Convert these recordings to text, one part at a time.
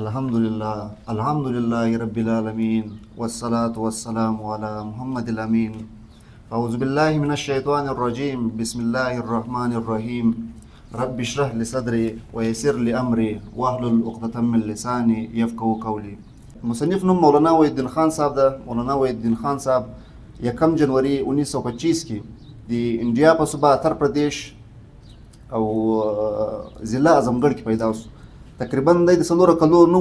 الحمد لله رب العالمين والصلاة والسلام على محمد الأمين. أعوذ بالله من الشيطان الرجيم. بسم الله الرحمن الرحيم. رب اشرح لي صدري ويسر لي أمري واحلل عقدة من لساني يفقهوا قولي. مصنف نوم مولانا وحید الدین خان صاحب ده. مولانا وحید الدین خان صاحب 1 जनवरी 1925 کې د انډیا په صوبه اتر پردیش او ضلع اعظمګړ کې پیدا شو. تقریبا د 4 کلو نو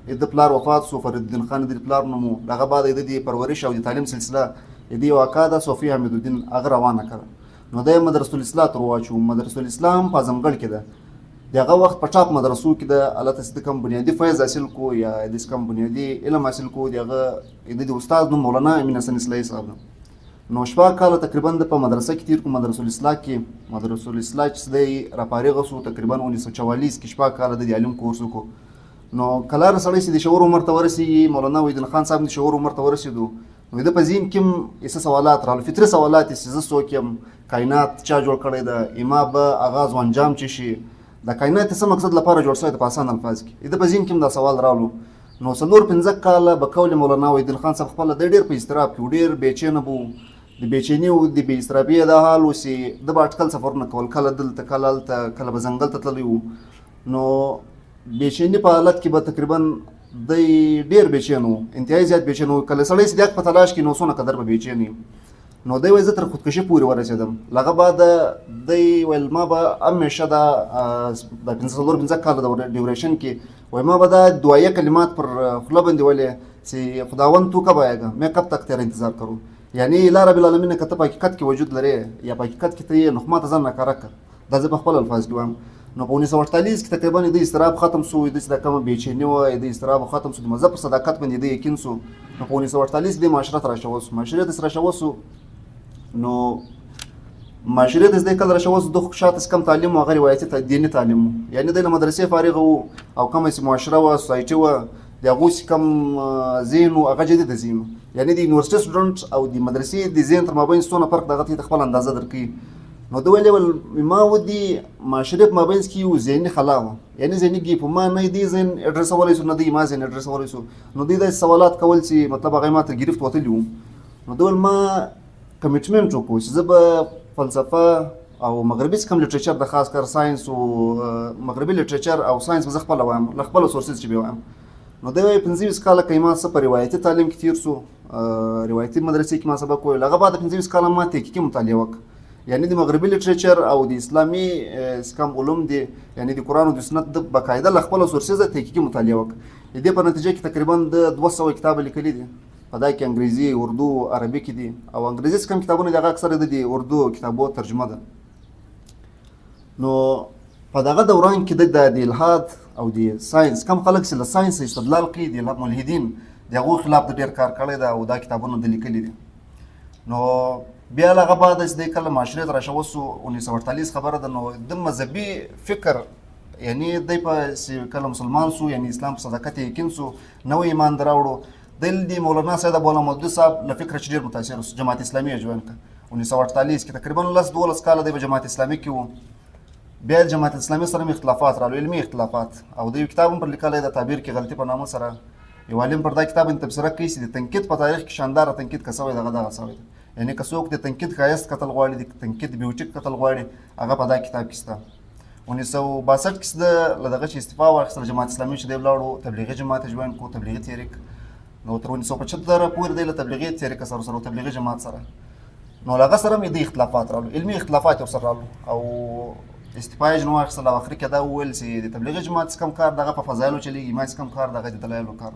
د پلار وفات شو. فرید الدین خان د پلار نوم دغه بعد د پرورش او د تعلیم سلسله د یو اکاده صوفي حمید الدین هغه روانه کړه. نو د مدرسه الاصلاح تر واچو. مدرسه الاسلام په اعظمګړ کې ده. دغه وخت په ټاپ مدرسو کې د الله تاسو کم بنیادی فیض حاصل کو یا د کم بنیادی علم حاصل کو. دغه د استاد نوم مولانا امین حسن اصلاحي صاحب. نو شپږ کاله تقریبا د په مدرسه کې تیر کو. مدرسه الاصلاح کې مدرسه الاصلاح چې د راپارغه سو تقریبا 1944 کې شپږ کاله د علم کورس کو. نو کله سړی چې د شعور عمر ته ورسېږي مولانا وحید الدین خان صاحب د شعور عمر ته ورسېدو. نو د په ذهن کې څه سوالات راغلل، فطري سوالات چې زه څوک یم، کائنات چا جوړ کړی ده، اما به آغاز و انجام چی شي، د کائنات څه مقصد لپاره جوړ شوی د په آسان الفاظ کې د په ذهن کې دا سوال راغلو. نو 4-5 کاله به قول مولانا وحید الدین خان صاحب خپل د ډېر په اضطراب کې ډېر بېچینه بو. د بېچیني او د بې اضطرابي دا حال و چې د به اټکل سفرونه کول، کله دلته کله هلته، کله به ځنګل ته تللی و. نو بېچیني په حالت کې به تقریبا دی ډېر بېچین و، انتهایي زیات بېچین و. کله سړی چې د حق په تلاش کې نو څونه قدر به بېچین وي. نو دی وایي زه تر خودکشي پورې ورسېدم. له هغه بعد دی ویل ما به همیشه دا د 4-5 کاله د ډیوریشن کې وایي ما به دا دعایه کلمات پر خوله باندې ویلې چې خداوند تو کب آئے گا، میں کب تک تیرا انتظار کروں. یعنی الا رب العالمین که ته په حقیقت کې وجود لرې یا په حقیقت کې ته یې، نو خو ما ته ځان ناکاره کړه. دا زه په خپل الفاظ کې وایم. نو په 1948 کې تقریبا د اضطراب ختم شو. د چې دا کومه بېچیني وه د اضطراب ختم شو. د مذهب په صداقت باندې د یقین شو. نو په 1948 د معاشرت راشوه شو. معاشرت چې راشوه شو نو معاشرت چې کله راشوه شو د شاته کم تعلیم و هغه روایتي دیني تعلیم و. یعنی د له مدرسې فارغ و او کومه چې معاشره وه سوسایټي وه د هغو چې کوم ذهن و هغه جدید ذهن و. یعنی د یونیورسټي سټوډنټ او د مدرسې د ذهن تر مابین څونه فرق دغه ته خپل اندازه درکوي. نو د ویلې ما ودي معاشرت مابین کې یو ذهني خلا و. یعنی ذهني ګیپ ما نه دی ذهن اډرسولی شو، نه دی ما ذهن اډرسولی شو. نو دوی داسې سوالات کول چې مطلب هغه ما ته ګرفت وتلي وو. نو دوی ما کمیټمنټ وکړو چې زه به فلسفه او مغربي څه کوم لټریچر د خاص کر ساینس او مغربي لټریچر او ساینس به زه خپله وایم له خپلو سورسز چې به وایم. نو دی وایي 25 کاله که ما څه په روایتي تعلیم کې تیر سو، روایتي مدرسې کې ما سبق ویل. هغه بعد 25 کاله ما تحقیقي مطالعه وکړه. یعنی د مغربي لټریچر او د اسلامي کم علوم دي، یعنی د قرآن او د سنت د باقاعده له خپلو سورسز تحقیقي مطالعه وکړه. د دې په نتیجه کې تقریبا د 200 کتابه لیکلي دي. په دا کې انګریزي، اردو، عربي کې دي. او انګریزي څه کوم کتابونه دي هغه اکثره د اردو کتابو ترجمه ده. نو په دغه دوران کې د الحاد او د ساينس کم خلک چې له ساينس استدلال کوي د ملحدین د هغو خلاف د ډېر کار کړی ده او دا کتابونه د لیکلي دي. نو بیا له هغه بعد چې دی کله معاشرت راشوه سو 1948 خبره ده. نو د مذهبي فکر یعنی دی په کله مسلمان سو، یعنی اسلام په صداقت یقین سو، نوی ایمان راوړو. د مولانا سید ابو العلا صاحب له فکره چې ډېر متاثر سو. جماعت اسلامي یې جوین کړه 1948 کې. تقریبا 10-12 کاله دی په جماعت اسلامي کې و. بیا جماعت اسلامي سره اختلافات راغلل، علمي اختلافات. او د یو کتاب هم پر لیکلی د تعبیر کې غلطي په نامه سره یو عالم پر دا کتاب باندې تبصره کوي چې د تنقید په تاریخ کې شانداره تنقید که سوی دغه سوی ده. یعنی که څوک د تنقید ښایست کتل غواړي، د تنقید بیوټیک کتل غواړي، هغه په دا کتاب کې شته. 1962 کې له دغه چې استعفا واخیستله جماعت اسلامي چې دی ولاړو تبلیغي جماعت جوین کو، تبلیغي تحریک. نو تر 1975 پورې دی له تبلیغي تحریک سره تبلیغي جماعت سره. نو له هغه سره هم د اختلافات راغلو، علمي اختلافات ورسره راغلو. او استعفا یې ځینې واخیستله او اخر کې دا وویل چې د تبلیغي جماعت څه کوم کار دغه په فضایلو چلېږي، ما څه کوم کار دغه د دلایلو کار.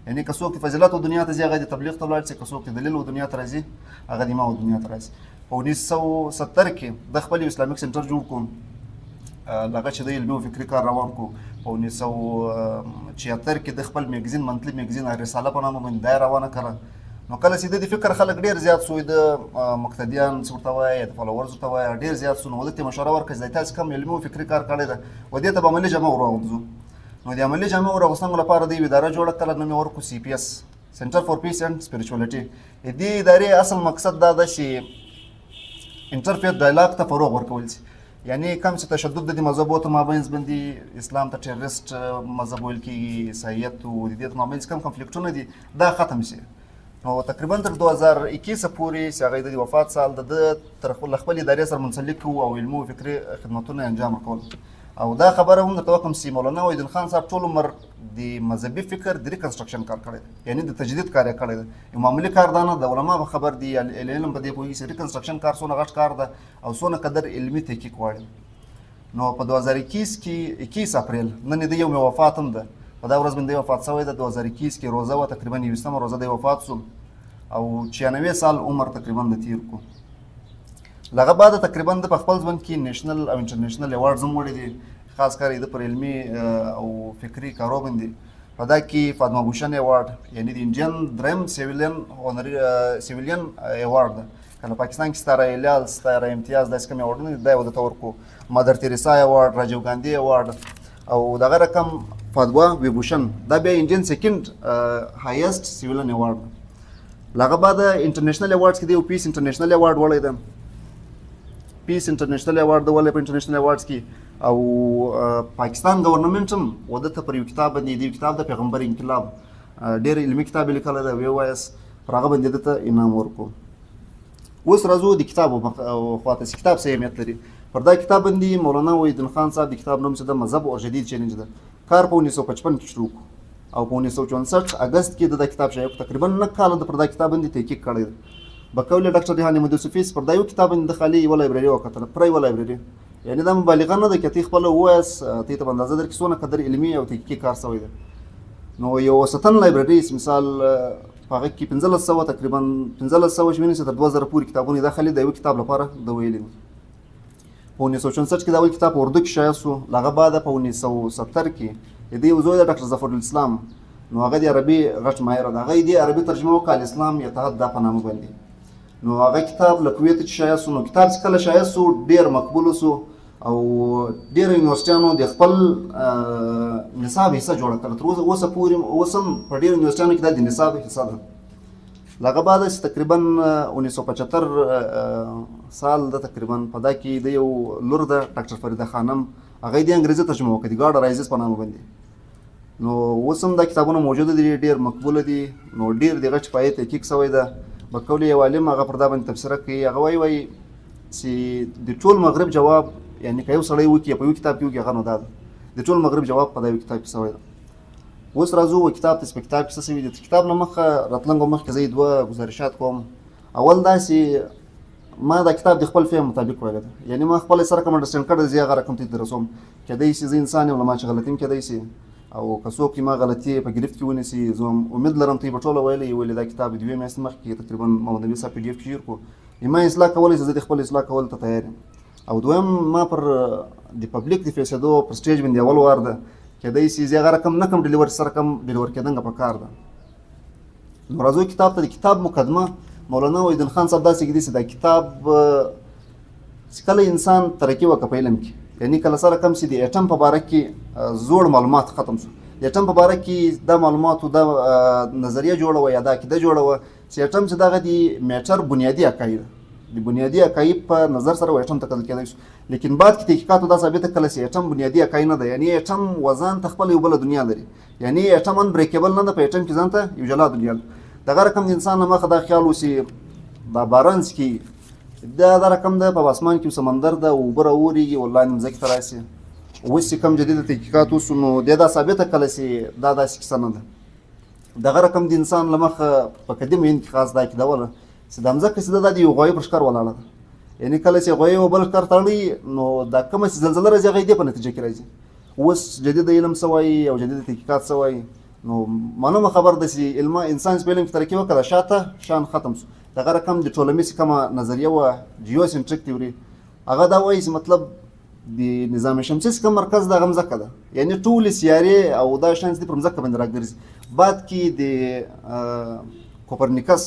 یعنی که څوک د فضیلت او دنیا ته ځي هغه د تبلیغ ته ولاړ شي، که څوک د دلیل او دنیا ته راځي هغه د ایمان او دنیا ته راځي. په 1970 کې د خپل اسلامیک سنټر جوړ کړو، هغه چې د علمي او فکري کار روان کړو. په 1976 کې د خپل میګزین منتلي میګزین رساله په نامه باندې دا روانه کړه. نو کله چې د فکر خلک ډېر زیات سو، د مقتدیان څه ورته وایي، د فالوورز ورته وایي، ډېر زیات سو. نو ودې ته مشوره ورکړه چې تاسو کوم علمي او فکري کار کړی ده و دې ته به عملي جامه ورواغوځو. نو د عملي جامه ورغوستنګ لپاره د یوې اداره جوړه کړله، نوم یې ورکړو CPS، سنټر فور پیس اینډ سپریچولیټي. د دې ادارې اصل مقصد دا ده چې انټرفیت ډایلاګ ته فروغ ورکول شي. یعنی کم چې تشدد د دې مذهبو تر مابینځ باندې اسلام ته ټیرریسټ مذهب ویل کېږي، عیسایت او د دې تر مابینځ کم کنفلیکټونه دي دا ختم شي. نو تقریبا تر 2021 پورې چې هغه د وفات سال د تر خپل ادارې سره منسلک او علمي او فکري خدمتونه انجام ورکول. او دا خبره هم درته وکړم چې مولانا وحید خان صاحب ټول عمر د مذهبي فکر د ریکنسټرکشن کار کړی دی، یعنی د تجدید کار یې کړی دی. یو معمولي کار دا نه، د علما به خبر دي، علم په دې پوهېږي چې ریکنسټرکشن کار څونه غټ کار ده او څونه قدر علمي تحقیق غواړي. نو په 2021 کې 21 اپریل نن د یو وفات هم ده، په دا ورځ باندې وفات شوی ده. 2021 کې روزه وه، تقریبا 20مه روزه د وفات شو او 96 سال عمر تقریبا د تیر کو. لغه بعد تقریبا د په خپل ژوند کې نېشنل او انټرنیشنل ایوارډز هم وړي دي، خاص کار د پر علمي او فکري کارو باندې. په دا کې فاطمه بوشن ایوارډ یعنی د انډین دریم سیویلین ایوارډ ده. کله پاکستان کې ستاره هلال، ستاره امتیاز، داسې کوم ایوارډونه دي دا یې ورته ورکړو. مدر تیریسا ایوارډ، راجیو ګاندي ایوارډ او دغه رقم فاطمه ویبوشن دا بیا انډین سیکنډ هایست سیویلین ایوارډ. لغه بعد انټرنیشنل ایوارډز کې دی یو پیس انټرنیشنل ایوارډ وړی ده. پیس انټرنیشنل ایوارډ د ولې په انټرنیشنل ایوارډز کې او پاکستان گورنمنټ هم وده ته پر یو کتاب باندې دی کتاب د پیغمبر انقلاب ډېر علمي کتاب لیکلی دی، وی وایس پر هغه باندې ته انعام ورکړو. اوس راځو د کتاب خواته چې کتاب څه اهمیت لري. پر دا کتاب باندې مولانا وحید خان صاحب د کتاب نوم چې د مذهب او جدید چیلنج ده، کار په 1955 کې شروع او په 1964 اگست کې د کتاب شایع تقریبا 9 کاله د پر دا کتاب باندې تحقیق کړی دی. بقول ډاکټر ریحان احمد یوسفي پر دا یو کتاب باندې د خالي یو لایبرري وکړه، پر یو لایبرري، یعنی دا مبالغه نه ده چې خپل وایس ته ته اندازه در کې څونه قدر علمي او تحقیقي کار شوی ده. نو یو وسطن لایبرري مثال هغه کې 1500 تقریبا 1500 شمېرې تر 2000 پورې کتابونه داخلي د یو کتاب لپاره د ویلي. په 1964 کې دا اول کتاب اردو کې شایع شو. لغه بعد په 1970 کې د یو زوی د ډاکټر ظفر الاسلام، نو هغه د عربي غټ ماهر ده، هغه د عربي ترجمه وکړه الاسلام یتحد په نامه باندې. نو هغه کتاب له کویت چې شایع شو. نو کتاب چې کله شایع شو ډېر مقبول شو او ډېر یونیورسټیانو د خپل نصاب حصه جوړه کړه. تر اوسه پورې اوس هم په ډېرو یونیورسټیانو کې دا د نصاب حصه ده. لغه بعد چې تقریبا 1975 سال ده تقریبا په دا کې د یو لور ده ډاکټر فریده خانم، هغه د انګریزي ترجمه وکړه د ګاډ رایزز په نامه باندې. نو اوس هم دا کتابونه موجوده دي، ډېر مقبوله دي. نو ډېر د غټ پایې تحقیق شوی ده. بقول یو عالم هغه پر دا باندې تبصره کوي، هغه وایي چې د ټول مغرب جواب یعنی که یو سړی وکړي په یو کتاب کې وکړي هغه نو دا ده د ټول مغرب جواب په دا یو کتاب کې شوی ده. اوس راځو کتاب ته. په کتاب کې څه شوي دي؟ کتاب نه مخکې راتلونکو مخکې زه دوه ګزارشات کوم. اول دا چې ما دا کتاب د خپل فهم مطابق ویلی ده، یعنی ما خپل سره کوم انډرسټینډ کړی زه هغه رقم ته درسوم. کیدای شي زه انسان یم له ما چې غلطي هم کیدای شي او که څوک ما غلطي په ګرفت کې ونیسي. زه امید لرم ته یې به ټوله ویلې دا کتاب د 2 میاشتې مخکې تقریبا محمد نبي صاحب PDF کې شیر کړو. ما اصلاح کولی چې زه د خپل اصلاح کولو ته تیار یم. او دویم ما پر د پبلیک د فیصدو پر سټیج باندې اول وار ده، کیدای شي زه هغه رقم نه کم ډیلیور سره کم ډیلیور کېدنګ په کار ده. نو راځو کتاب ته. د کتاب مقدمه مولانا وحید خان صاحب داسې ږدي چې دا کتاب چې کله انسان ترقي وکړه په علم کې، یعنی کله سره کم چې د ایټم په باره کې زوړ معلومات ختم شو. د ایټم په باره کې دا معلوماتو دا نظریه جوړه وه یا دا عقیده جوړه وه چې ایټم چې دغه د میټر بنیادي عقاید د بنیادي عقاید په نظر سره و ایټم ته کتل کېدای شو. لیکن بعد کې تحقیقاتو دا ثابته کړله چې ایټم بنیادي عقاید نه ده، یعنی ایټم وزن ته خپل یو بله دنیا لري، یعنی ایټم انبریکیبل نه ده. په ایټم کې ځان ته یو جلا دنیا ده. دغه رقم د انسان نه مخه دا خیال و چې دا بارانس کې دا رقم ده، په اسمان کې سمندر ده، اوبه راورېږي او لاندې مځکې ته راسي. اوس چې کوم جدید تحقیقات وسو نو دا ثابته کړله چې دا داسې کیسه نه ده. دغه رقم د انسان له مخه په قدیم هند کې خاص دا عقیده وله چې دا مځکه چې ده د یو غوایي پر ښکار ولاړه ده، یعنی کله چې غوایي یو بل ښکار تړي نو دا کومه چې زلزله راځي هغه یې دې په نتیجه کې راځي. اوس جدید علم څه وایي او جدید تحقیقات څه وایي؟ نو معلومه خبر ده چې علم انسان په علم کې ترقي وکړه شاته شان ختم شو. دغه رقم د ټولمیز کومه نظریه وه جیوسنټریک تیوري، هغه دا وایي چې مطلب د نظام شمسي کوم مرکز دغه مځکه ده، یعنی ټولې سیارې او دا شیان چې پر مځکه باندې راګرځي. بعد کې د کوپرنیکس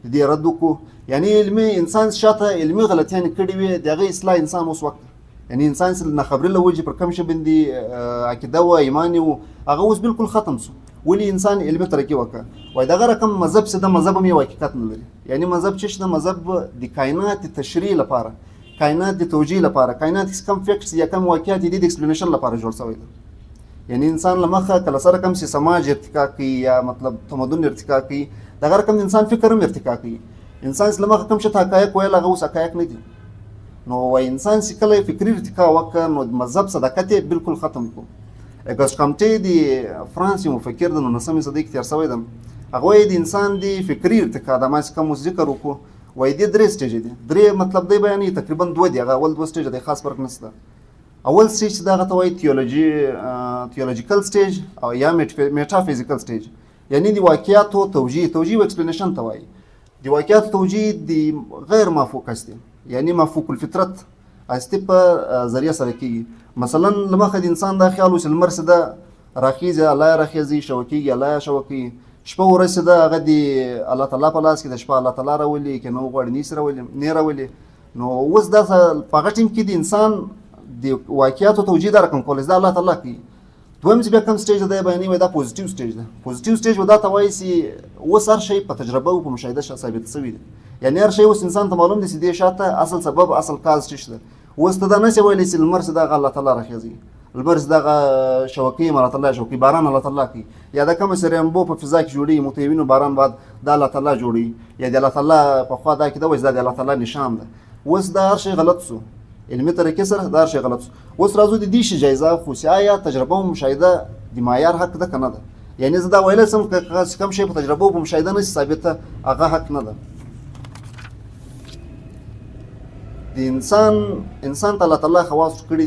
د دې رد وکړو، یعنی علمي انسان شاته علمي غلطیانې کړې وې د هغې اصلاح انسان اوس وخت، یعنی انسان چې ناخبري له وجې پر کوم شي باندې عقیده وه ایمان یې و هغه اوس بالکل ختم شو. ولې انسان علمي ترقي وکړه؟ وایي دغه رقم مذهب چې ده مذهب هم یو حقیقت نه لري، یعنی مذهب چې ده مذهب د کائنات تشریح لپاره، کائنات د توجیه لپاره، کائنات کې کم فیکټس یا کم واقعیات دي د ایکسپلینیشن لپاره جوړ شوی دی. یعنی انسان له مخه کله سره کم سي سماج ارتقا کوي یا مطلب تمدن ارتقا کوي، دغه رقم د انسان فکر هم ارتقا کوي. انسان له مخه کم شته حقایق ویل هغه اوس حقایق نه دي. نو وای انسان چې کله فکري ارتقا وکړ نو مذهب صداقت یې بالکل ختم کړو. اګوست کامټي د فرانس یو مفکر د 19مې صدۍ کې تېر شوی دی، هغه وایي د انسان د فکري ارتقا د ما چې کوم ذکر وکړو وایي د 3 سټیج دي. 3 مطلب دی بیانوي تقریبا 2 دي، هغه اول 2 سټیج دی، خاص فرق نشته. اول سټیج دغه ته وایي تیولوژیکل سټیج او یا میټافیزیکل سټیج، یعنی د واقعیاتو توجیه او ایکسپلینیشن ته وایي. د واقعیاتو توجیه د غیر مافوق است، یعنی مافوق الفطرت استی په ذریعہ سره کیږي. مثلا لمخه د انسان دا خیال وسل مرسه ده راخیزه الله راخیزي شوکیږي الله شوکی شپه ورسه ده هغه دی الله تعالی په لاس کې د شپه الله تعالی راولي کنه غوړ ني سره ولي نه راولي. نو اوس دا په غټیم کې د انسان د واقعیاتو توجیه دا رقم کول دا الله تعالی کوي. دویم چې بیا کوم سټیج ده بیانې وای دا پوزټیو سټیج ده. پوزټیو سټیج ودا ته وایي چې اوس هر شی په تجربه او په مشاهده ثابت شوی دی. یعنی هر شی اوس انسان ته معلوم دي چې د شاته اصل سبب اصل کاز څه ده. اوس ته دا نه ویلی چې لمر څه دغه الله تعالی راخیږي، لمر څه دغه شوکي الله تعالی شوکي باران الله تعالی کوي، یا دا کوم سرمبو په فضا کې جوړي متوینو باران بعد د الله تعالی جوړي، یا د الله تعالی په خوا دا کې دا وځي د الله تعالی نشان ده. اوس دا هر شی غلط سو، علمي طریقې سره دا هر شی غلط سو. اوس راځو د دې شی جایزه خو آیا تجربه او مشاهده د معیار حق ده کنه ده. یعنی زه دا ویل سم که کم شی په تجربه او مشاهده نه ثابته هغه حق نه ده. د انسان ته الله تعالی حواس ورکړي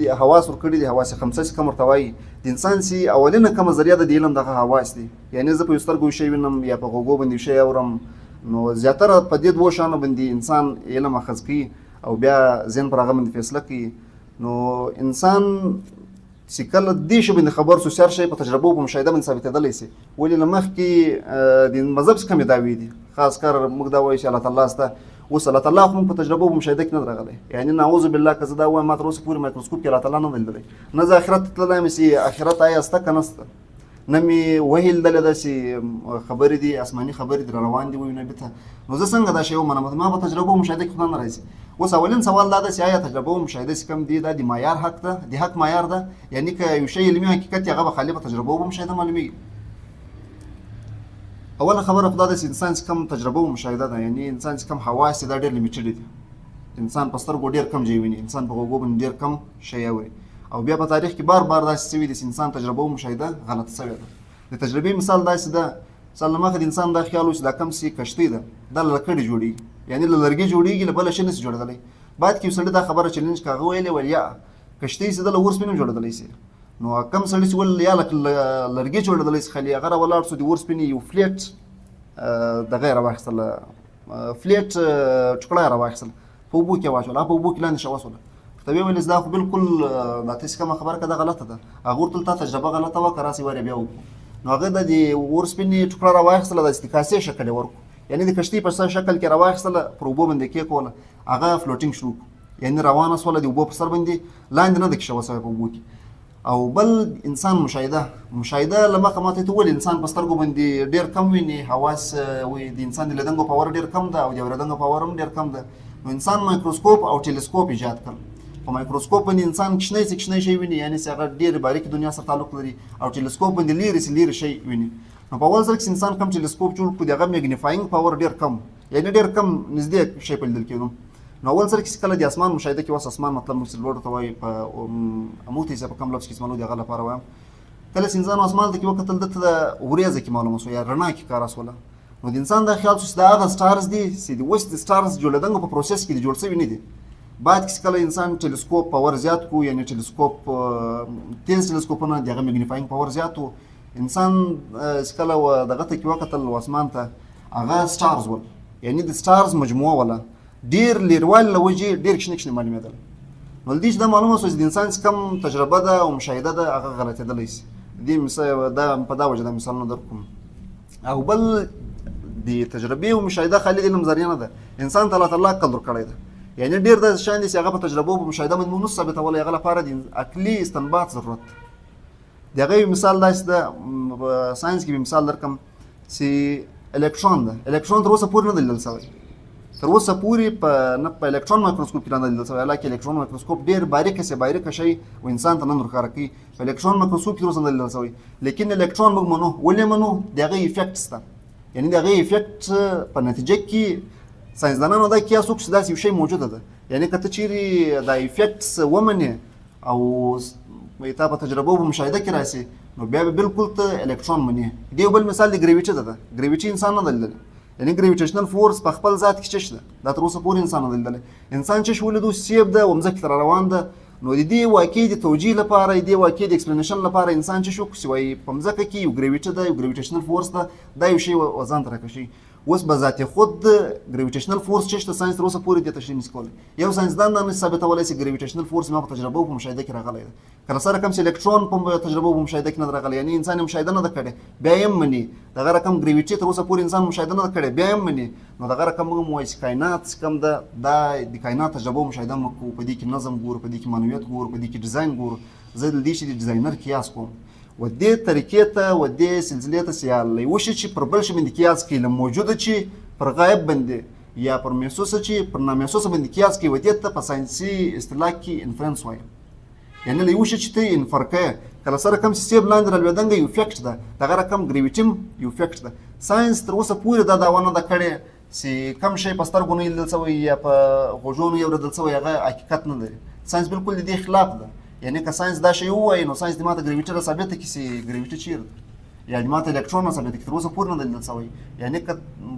دي، حواس خمسه چې کوم ورته وایي. د انسان سي اولینه کومه ذریعه د علم دغه حواس دي. یعنی زه په یو سترګو شی وینم یا په غوږو باندې شی اورم، نو زیاتره په دې دوه شانو باندې انسان علم اخذ کوي او بیا ذهن پر هغه باندې فیصله کوي. نو انسان چې کله دې شی باندې خبر سو سر شی په تجربه او په مشاهده باندې ثابتېدلی سي. ولې له مخکې د مذهب څخه کمې دعوې دي، خاص کر موږ دا وایو چې الله تعالی سته. اوس الله تعالی خو په تجربه او مشاهده کې نه راغلی، یعنی نعوذ بالله که زه دا وایم ما تر اوسه پورې مایکروسکوپ کې الله تعالی نه لیدلی، نه زه آخرت ته تللی یم چې آخرت آیا شته که نشته، نه مې وحی لیدلی ده چې خبرې دي آسماني خبرې دي روان دي وایو نبي ته. نو زه څنګه دا شی ومنم؟ ما په تجربه او مشاهده کې خو نه راځي. اوس اولین سوال دا ده چې آیا تجربه او مشاهده چې کوم دي دا د معیار حق ده، د حق معیار ده؟ یعنی که یو شی علمي حقیقت هغه به خالي په تجربه او مشاهده معلومیږي. اوله خبره خدا ده چې انسان چې کم تجربه او مشاهده ده، یعنی انسان چې کم حواس دا ډېر لیمیټډ دي. انسان په سترګو ډېر کم شی ویني، انسان په غوږو باندې ډېر کم شی اوري. او بیا په تاریخ کې بار داسې شوي دي چې انسان تجربه او مشاهده غلطه شوې ده. د تجربې مثال داسې ده، مثال له مخې د انسان دا خیال و چې دا کم سي کشتۍ ده دا له لکړې جوړېږي، یعنی له لرګي جوړېږي، له بله شي نه سي جوړېدلی. باید کې یو سړي دا خبره چلنج کړه، هغه ویلې ویل یا کشتۍ چې ده له ورسپنې هم جوړېدلی سي. نو کم سړي چې ول یا لرګي جوړېدلی سي خالي، هغه راولاړ سو د ورسپنې یو فلیټ دغه یې راواخیستله، فلیټ ټوکړه یې راواخیستله، په اوبو کې یې واچوله، په اوبو کې لاندې شوسوله. ورته ویې ویل دا خو بالکل دا تاسې کومه خبره که دا غلطه ده. هغه ورته ویل تا تجربه غلطه وکړه راسې ور یې بیا وکړو. نو هغه د ورسپنې ټوکړه راواخیستله، داسې د کاسې شکل یې ورکړو، یعنی د کشتۍ په شکل کې راواخیستله، پر اوبو باندې کېښوله، هغه فلوټینګ شروع کړو، یعنی روانه سوله د اوبو په سر باندې، لاندې نه ده کښېوه سوی په اوبو کې. او بل انسان مشاهده له مخه ماته ته ولې انسان په سترګو باندې ډېر کم ویني، حواس د انسان د لیدنګو پاور ډېر کم ده او د اورېدنګو پاور هم ډېر کم ده. نو انسان مایکروسکوپ او ټیلیسکوپ ایجاد کړل. په مایکروسکوپ باندې انسان کښنی شی ویني، یعنی چې هغه ډېر باریکې دنیا سره تعلق لري، او ټیلیسکوپ باندې لیرې شی ویني. نو په اول ځل کې انسان کم ټیلیسکوپ جوړ کړو، د هغه میګنیفاینګ پاور ډېر کم، یعنی ډېر کم نږدې شی په لیدل کېدو. نو اول ځل کې کله د اسمان مشاهده کې، اوس اسمان مطلب موږ لوړ ته وایي، په اموتې چې په کوم لفظ کې اسمانو د هغه لپاره وایم، کله چې انسان اسمان ته کې وکتل دته د وریځه کې معلومه سو یا رڼا کې کار اسوله. نو د انسان دا خیال شو چې دا هغه سټارز دي چې د اوس د سټارز جوړېدنګو په پروسس کې دي جوړ شوي نه دي. بعد کې کله انسان ټیلیسکوپ پاور زیات کو، یعنی ټیلیسکوپ تیز ټیلیسکوپونه د هغه میګنیفاینګ پاور زیات و، انسان چې کله دغه ته کې وکتل اسمان ته، هغه سټارز ول، یعنی د سټارز مجموعه وله ډېر لیروالي له وجې ډېر کښنې معلومېدل. نو له دې چې دا معلومه سوه چې د انسان چې کوم تجربه ده او مشاهده ده هغه غلطېدلی شي. دا په دا وجه دا مثالونه درکړم. او بل د تجربې او مشاهده خالي د علم ذریعه نه ده، انسان ته الله تعالی عقل ورکړی ده. یعنی ډېر داسې شیان دي چې هغه په تجربه او په مشاهده باندې موږ نشو ثابتولی، هغه لپاره د عقلي استنباط ضرورت ده. د هغه یو مثال داسې ده، په ساینس کې به مثال درکړم چې الکترون ده. الکترون تر اوسه پورې نه دی لیدل سوی، تر اوسه پورې په الکترون مایکروسکوپ کې نه لیدل شوی، حالانکه الکترون مایکروسکوپ ډېر باریکه شی و انسان ته نه ورښکاره کوي. په الکترون مایکروسکوپ کې تر اوسه نه لیدل شوی، لیکن الکترون موږ منو. ولې منو؟ د هغې افیکټ شته، یعنې د هغې افیکټ په نتیجه کې ساینسدانانو دا قیاس وکړو چې داسې یو شی موجوده ده. یعنې که ته چیرې دا افیکټس ومنې او تا په تجربه او مشاهده کې راسي، نو بیا به بالکل ته الکترون منې. د یو بل مثال د ګریویټي ده. ګریویټي انسان نه دی لیدلی، یعنې ګریویټیشنل فورس په خپل ذات کې څه شته، دا تر اوسه پورې انسان نه دی لیدلی. انسان چې ولیدو سیب ده او مځکې ته را روان ده، نو د دې واقعې د توجیه لپاره، د دې واقعې د ایکسپلینیشن لپاره انسان چې وکړي چې وایي په مځکه کې یو ګریویټي ده، یو ګریویټیشنل فورس ده، دا یو شی ځان ته راکشي. اوس به ذات خود ګریویټیشنل فورس چې شته ساینس تر اوسه پورې دې تشریح نشي کولی. یو ساینسدان دا نشي ثابتولی چې ګریویټیشنل فورس ما په تجربه او په مشاهده کې راغلی ده. که راسره کوم چې الکترون په تجربه او په مشاهده کې نه راغلی، یعنې انسان یې مشاهده نه ده کړې، بیا یې هم مني. دغه رقم ګریویټي تر اوسه پورې انسان مشاهده نه ده کړې، بیا یې هم مني. نو دغه رقم موږ هم وایو چې کائنات چې کوم ده، دا د کائنات تجربه او مشاهده موږ کوو، په دې کې نظم ګورو، په دې کې معنویت ګورو، په دې کې ډیزاین ګورو. زه د دې شي د ډیزاینر قیاس کوم و دې طریقې ته و دې سلسلې ته چې یو شي چې پر بل شي باندې قیاس کوي، له موجوده چې پر غایب باندې یا پر محسوسه چې پر نامحسوسه باندې قیاس کوي، و دې ته په ساینسي اصطلاح کې انفرنس وایي. یعنې له یو شي چې ته انفر کوې، کله سره کوم سیسټم لاندې رالوېدنګ یو افیکټ ده، دغه رقم ګریویټي یو افیکټ ده. ساینس تر اوسه پورې دا دعوه نه ده کړې چې کوم شی په سترګو نه لیدل شوی یا په غوږونو یې اورېدل شوی هغه حقیقت نه لري. ساینس بالکل د دې خلاف ده. یعنې که ساینس دا شی ووایي، نو ساینس دې ماته ګریویټي را ثابته کړي چې ګریویټي چیرې ده، یا دې ماته الکترون را ثابته کړي، تر اوسه پورې نه ده لیدل شوی. یعنې که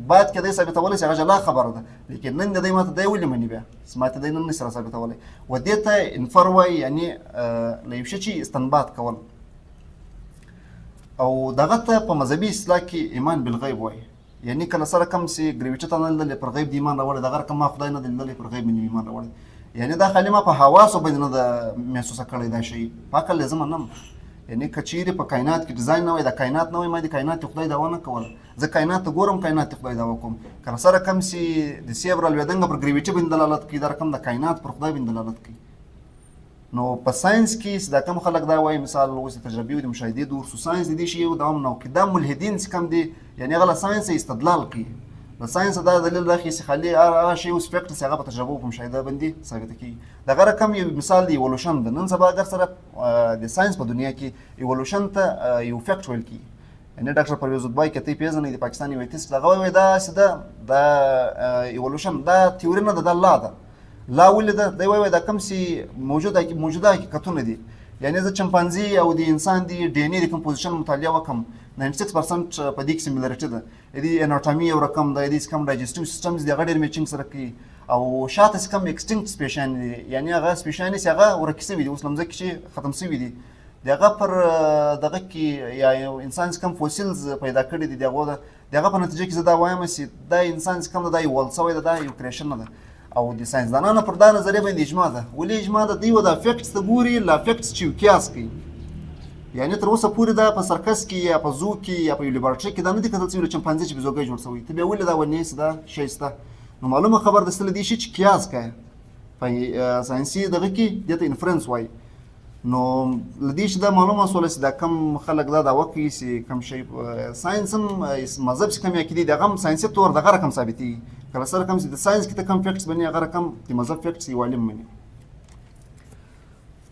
باید کېدی ثابتولی شي هغه جلا خبره ده، لیکن نن د دې ماته دی ولې مني، بیا ماته دی نن نشي را ثابتولی. و دې ته انفر وایي، یعنې له یو شي چې استنباط کول. او دغه ته په مذهبي اصطلاح کې ایمان بالغیب وایي. یعنې کله سره کوم چې ګریویټي ته نه لیدلی، پر غیب د ایمان راوړی، دغه رقم ما خدای نه دی لیدلی، پر غیب باندې ایمان راوړی. یعنې دا خالي ما په حواسو باندې نه ده محسوسه کړی دا شی، په عقل یې زه منم. یعنې که چیرې په کائنات کې ډیزاین نه وای، د کائنات نه وای، ما د کائنات د خدای دعوه نه کوله. زه کائنات ته ګورم، کائنات د خدای دعوه کوم. کله سره کوم چې د سیب رالوېدنګ پر ګریویټي باندې دلالت کوي، دا رقم د کائنات پر خدای باندې دلالت کوي. نو په ساینس کې چې دا کوم خلک دا وایي، مثال اوس د تجربې او د مشاهدې دور شو، ساینس د دې شي یو دوام نه کوي. دا ملحدین چې کوم دي، یعنې هغه له ساینس استدلال کوي. د ساینس دا دلیل راخي چې خالي هغه شی اوس فیکټ چې هغه په تجربه او په مشاهده باندې ثابته کیږي. دغه رقم یو مثال دی ایولوشن ده. نن سبا اگر سره د ساینس په دنیا کې ایولوشن ته یو فیکټ ویل کیږي. یعنې ډاکټر پرویز الدبای کته پیژنې د پاکستان یو تیس دغه وایي دا چې دا ایولوشن دا تیوري نه ده، دا لا ده. لا ولې ده؟ دی وایي دا کوم چې موجوده حقیقتونه دي. یعنې زه چمپانزي او د انسان د ډي ان اې د کمپوزیشن مطالعه وکړم، 96% په دې کې سیمیلریټي ده. د اناټومي یو رقم ده، د کوم ډایجسټیو سیستمز دي هغه ډېر میچینګ سره کوي. او شاته چې کوم ایکسټینکټ سپیشیان دي، یعنې هغه سپیشیان چې هغه ورکې شوي دي، اوس له مځکې چې ختم شوي دي، د هغه پر دغه کې یا یو انسان چې کوم فوسیلز پیدا کړي دي، د هغه په نتیجه کې زه دا وایم چې دا انسان چې کوم ده دا ایوالو شوی ده، دا یو کریشن نه ده. او د ساینسدانانو پر دا نظریه باندې اجماع ده. ولې اجماع ده؟ دوی دا افیکټس ته ګوري، له افیکټس چې یو قیاس کوي. یعنې تر اوسه پورې دا په سرکس کې یا په زو کې یا په یو لیبارټري کې دا نه دي کتل شوي له چمپانزي چې بیزوګۍ جوړ شوی. ته بیا ولې دا ونیې چې دا شی شته؟ نو معلومه خبر ده له دې شي چې قیاس کوي په ساینسي دغه کې، دې ته انفرنس وایي. نو له دې چې دا معلومه شوله چې دا کم خلک دا دعوه کوي چې کوم شی ساینس هم مذهب چې کوم عقیدې دي هغه هم ساینسي طور دغه رقم ثابتېږي. کله سره کوم چې د ساینس کې ته کوم فیکټس بني، هغه رقم د مذهب فیکټس یو عالم مني.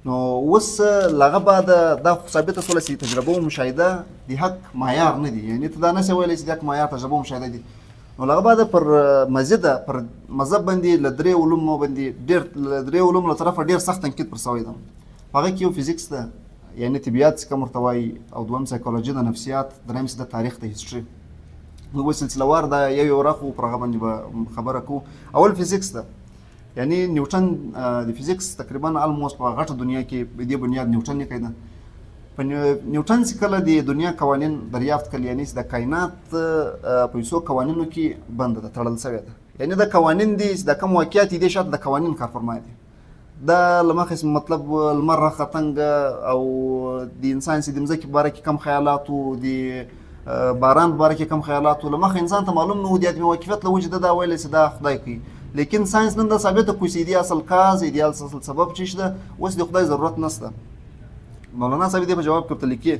نو اوس له هغه بعده دا ثابته شوله چې تجربه او مشاهده د حق معیار نه دي. یعنې ته دا نشې ویلی چې د حق معیار تجربه او مشاهده دي. نو له هغه بعده پر مزیده پر مذهب باندې له درې علومو باندې له درې علومو له طرفه ډېر سخت تنقید پر شوی ده. په هغه کې یو فزیکس ده، یعنې طبیعت چې کوم ورته وایي، او دویم سایکولوژي ده، نفسیات، دریم چې د تاریخ ده، هیسټري. موږ به سلسله وار دا یو راخو پر هغه باندې به خبره کوو. اول فزیکس ده، یعنې نیوټن د فزیکس تقریبا الموست په غټه دنیا کې په دې بنیاد نیوټن یې کړی ده. په نیوټن چې کله د دنیا قوانین دریافت کړل، یعنې چې د کائنات په یو څو قوانینو کې بنده ده، تړل شوې ده. یعنې دا قوانین دي چې د کوم واقعیت دي شاته د قوانین کارفرما دي. دا له مخې مطلب لمر راختنګ او د انسان چې د مځکې په باره کې کم خیالات او د باران په باره کې کم خیالات له مخې انسان ته معلوم نه و، د ادمي واقفیت له وجې ده دا ویلی چې دا خدای کوي. لیکن ساینس نن دا ثابته کړو چې د اصل کاز، د اصل سبب چې ده، اوس د خدای ضرورت نشته. مولانا صاحب دې په جواب کې ورته لیکي،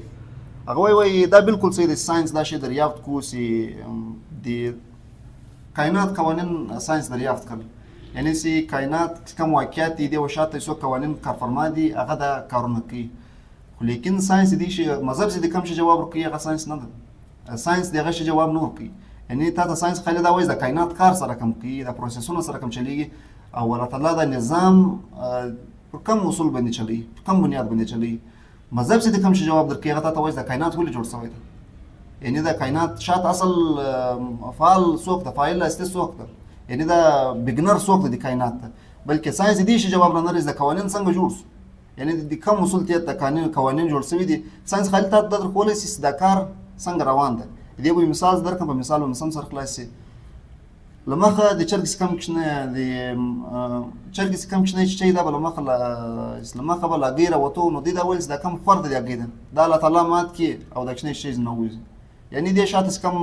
هغه وایي دا بالکل صحیح دی چې ساینس دا شی دریافت کړو چې د کائنات قوانین ساينس دریافت کړل. یعنی چې کائنات کوم واقعیت دي او شاته څو قوانین کارفرما دي هغه دا کارونه کوي. خو لیکن ساينس دي شي مذهب چې کوم شي جواب ورکوي هغه ساينس نه ده. ساينس دغه شي جواب نه ورکوي. یعنی تا ته ساينس خالي دا وایي د کائنات کار سره کم کوي، د پروسسونو سره کم چلیږي او الله تعالی دا نظام پر کوم اصول باندې چلی، پر کوم بنیاد باندې چلی. مذهب چې کوم شي جواب درکوي هغه ته وایي د کائنات ولې جوړ شوی ده. یعنی دا کائنات شاته اصل فعال څوک ده، فاعل اصلي څوک ده، یعنی دا بګنر څوک ده د کائنات ته. بلکې ساينس دې شي جواب نه لري د قوانین څنګه جوړ شو، یعنی د کوم اصول ته د قوانین جوړ شوی دي. ساينس خالي ته د کولای شي دا کار څنګه روان ده. دې به مثال درکم، په مثال هم سره خلاصي. لمخه د چرګ سکم کښنه د چرګ سکم کښنه چې دا بل مخه لمخه بل غیره وته نو دې دا ولز دا کم فرد دی غیده دا الله تعالی مات کی او د کښنه شي نه وځي. یعنی دې شاته سکم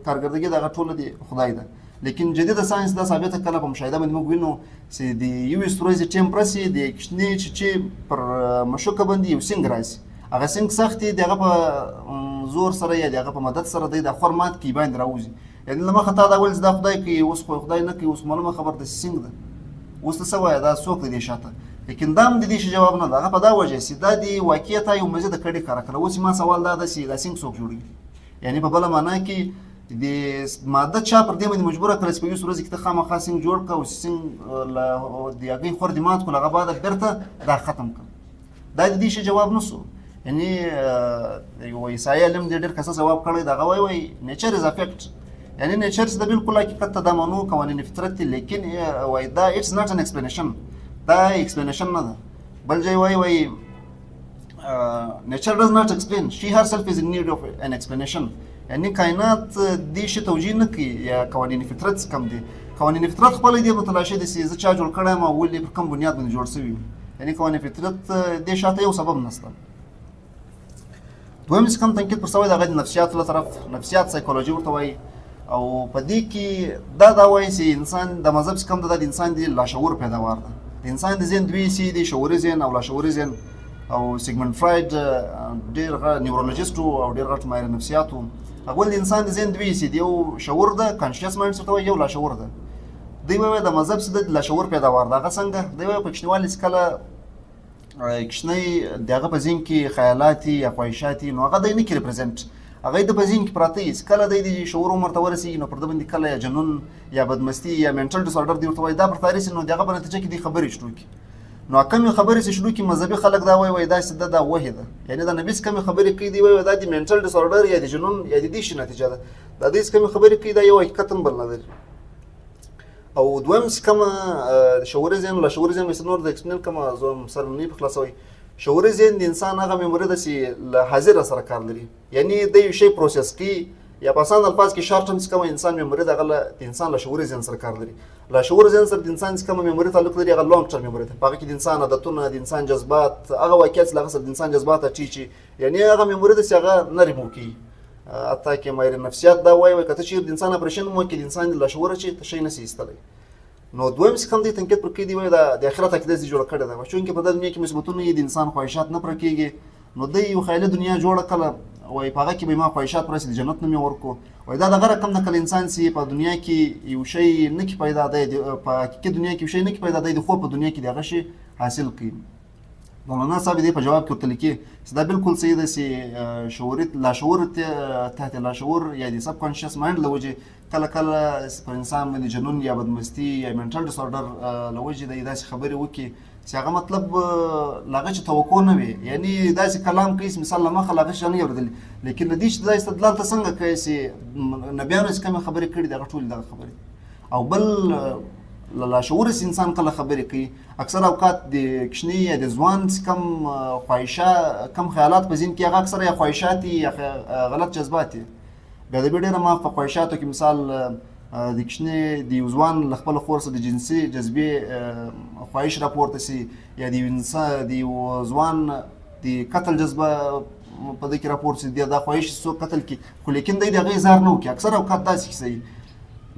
کارګردګي دا ټول دی خدای ده. لیکن جدید ساينس دا ثابته کله په مشاهده باندې موږ وینو چې د یو ستوري ټمپریچر د کښنه چې پر مشوکه باندې یو سنگ راځي، هغه سنگ سخت دی، دغه په زور سره یا دغه په مدد سره د خرمات کی باندې راوځي. یعنی لما خطا دا ولز دا خدای کی اوس خو خدای نه کی اوس معلومه خبر د سنگ ده اوس څه وای دا څوک دی شاته. لیکن دام د دې شي جواب نه ده. هغه په دا وجه چې دا دی واقعیت یو مزه د کړي کار کړو. اوس ما سوال دا ده چې دا سنگ څوک جوړي، یعنی په بل معنا کې د ماده چا پر دې باندې مجبوره کړل چې په یو ورځ کې ته خامخا سنگ جوړ کړه او سنگ د هغې خور د مات کړه هغه بعد بیرته دا ختم کړه. دا د دې شي جواب نسو. یعنی یو عیسائی علم دې ډېر کسه جواب کړی دا وای نیچر از افیکټ، یعنی نیچر چې د بالکل حقیقت ته د منو قوانین فطرت دي، لیکن وای دا اټس ناٹ ان ایکسپلینیشن، دا ایکسپلینیشن نه ده. بل ځای وای نیچر ډز ناٹ ایکسپلین، شي هر سیلف از ان نیډ اف ان ایکسپلینیشن. یعنی کائنات دې شي توجیه نه کوي یا قوانین فطرت کم دي. قوانین فطرت خپل دې متلاشي دي چې چا جوړ کړی ما ولې په کوم بنیاد باندې جوړ شوی. یعنی قوانین فطرت دې شاته یو سبب نشته. دویم څه کم تنقید پر سوی د هغه نفسیات له طرف، نفسیات سایکولوژي ورته وایي او په دې کې دا وایي چې انسان د مذهب څخه کم د انسان د لاشعور پیداوار ده. د انسان د ذهن دوی سي دي شعوري ذهن او لاشعوري ذهن. او سیګمنډ فراید ډېر نیورولوژیست او ډېر غټ ماهر نفسیات و. هغه د انسان د ذهن دوی سي دي، یو شعور ده کانشیس مایند څه ته وایي، یو لاشعور ده. دوی وایي د مذهب څخه د لاشعور پیداوار ده. هغه څنګه دوی وایي په کښنوالي څخه کله کښنی دغه په ذهن کې خیالات یا خواهشات نو هغه دی نه کې ریپرزنټ، هغه د په ذهن کې پراته وي. کله دی د شعور عمر ته ورسېږي نو پر ده باندې کله یا جنون یا بدمستي یا مینټل ډس آرډر دی ورته وایي دا پر تاریخ نو دغه په نتیجه کې دی خبرې شروع کړي. نو کمې خبرې چې شروع کړي مذهبي خلک دا وایي دا دا وحي ده، یعنی د نبي کمې خبرې کوي دی وایي دا د مینټل ډس آرډر یا د جنون یا د دې شي نتیجه ده. دا د کمې خبرې کوي دا یو حقیقت هم بل نه لري. او دویم کومه شعوري ذهن لاشعوري ذهن مثل نور د ایکسپلین کومه زه سره نه په خلاصوي. شعوري ذهن د انسان هغه میموري ده چې له حاضر سره کار لري، یعنی د یو شی پروسس کوي یا په آسان الفاظ کې شارټ ټرمز کوم انسان میموري ده هغه د انسان له شعوري ذهن سره کار لري. له شعوري ذهن سره د انسان کوم میموري تعلق لري هغه لانګ ټرم میموري ده. په هغه کې د انسان عادتونه، د انسان جذبات، هغه واقعیت له سره د انسان جذبات اچي یعنی هغه میموري ده چې هغه نه ریموو کیږي. حتی کې ماهر نفسیات دا وایي کته چې د انسان اپریشن مو کې د انسان له شعور چې شي نه سي ایستلی. نو دویم څه کوم دی تنقید پر کې دی وایي د آخرت عقیده چې جوړه کړې ده، چونکې په دې دنیا کې مثبتونه د انسان خواهشات نه پوره کېږي. نو د یو خیالي دنیا جوړه کړه وایي په هغه کې به ما خواهشات پوره سي د جنت نه مې ورکو. وایي دا دغه رقم نه کله انسان چې په دنیا کې یو شی نه کې پیدا دی، په حقیقي دنیا کې یو شی نه کې پیدا دی، خو په دنیا کې دغه شی حاصل کړي. مولانا صاحب دې په جواب کې ورته لیکي چې دا بالکل صحیح ده چې شعوري لاشعور تحت لاشعور یا د سب کانشیس مایند له وجې کله کله پر انسان باندې جنون یا بدمستي یا مینټل ډس آرډر له وجې د داسې خبرې وکړي چې هغه مطلب له هغه چې توقع نه وي، یعنی داسې کلام کوي مثال له مخه له هغه شی نه اورېدلي. لیکن له دې چې دا استدلال ته څنګه کوي چې نبیانو چې کومې خبرې کړي دي هغه ټولې دغه خبرې. او بل لاشعور انسان کله خبرې کوي اکثر اوقات د کښنی یا د ځوان کم خواهشات کم خیالات په ذهن کې هغه اکثر یا خواهشات یا غلط جذبات دي. بیا د ډېره ما په خواهشاتو کې مثال د کښنی د ځوان له خپل خور سره د جنسي جذبې خواهش راپورته سي یا د انسان د ځوان د قتل جذبه په دې کې راپورته سي دا خواهش څوک قتل کی، خو لیکن د هغې اظهار نه وکړي. اکثر اوقات داسې کیسه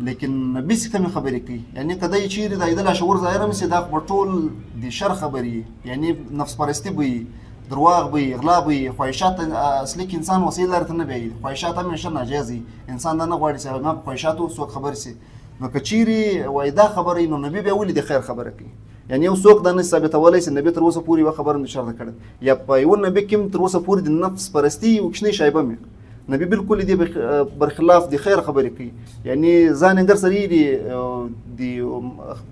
لیکن نبي څه کمې خبرې کوي، یعنی که دی چیرې د لاشعور ظاهره مې سي دا خو ټول د شر خبرې، یعنی نفس پرستي به وي، درواغ به وي، غلا به وي، خواهشات اصلي کې انسان وسیله لري ته نه بیایي. خواهشات همیشه ناجایز وي، انسان دا نه غواړي چې ما په خواهشاتو څوک خبر سي. نو که چیرې وایي دا خبره نو نبي بیا ولې د خیر خبره کوي؟ یعنی یو څوک دا نه ثابتولی چې نبي تر اوسه پورې یوه خبره نه شرطه کړې، یا په یوه نبي کې هم تر اوسه پورې د نفس پرستي یو کوچنۍ شایبه مې نبي بالکل دې برخلاف د خیر خبرې کوي. یعنی ځان انګر سړي د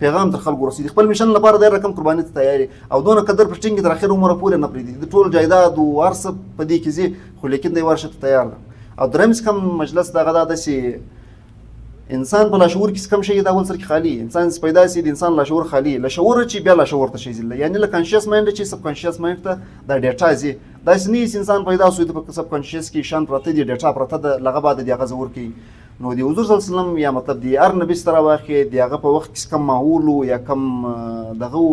پیغام تر خلکو رسوي، د خپل میشن لپاره د رقم قرباني ته تیار او دونه قدر په ټینګ تر اخر عمره پورې نه پرېږدي، د ټول جایداد او هر څه په دې کې ځي، خو لیکن دی ورشه ته تیار ده. او دریم کم مجلس دغه دا ده چې انسان په لاشعور کې کم شي دا اول سر کې خالی انسان پیدا سي، د انسان لاشعور خالی، لاشعور چې بیا لاشعور ته شي ځل، یعنی له کانشیس مایند چې سب کانشیس مایند ته دا ډیټا زی دا سني انسان پیدا سوی د سب کانشیس کې شان پرته دی ډیټا پرته د لغه بعد دی غزور کې. نو دی حضور صلی الله علیه وسلم یا مطلب دی ار نبی ستره واخی دی هغه په وخت کې کم ماحول یا کم دغه،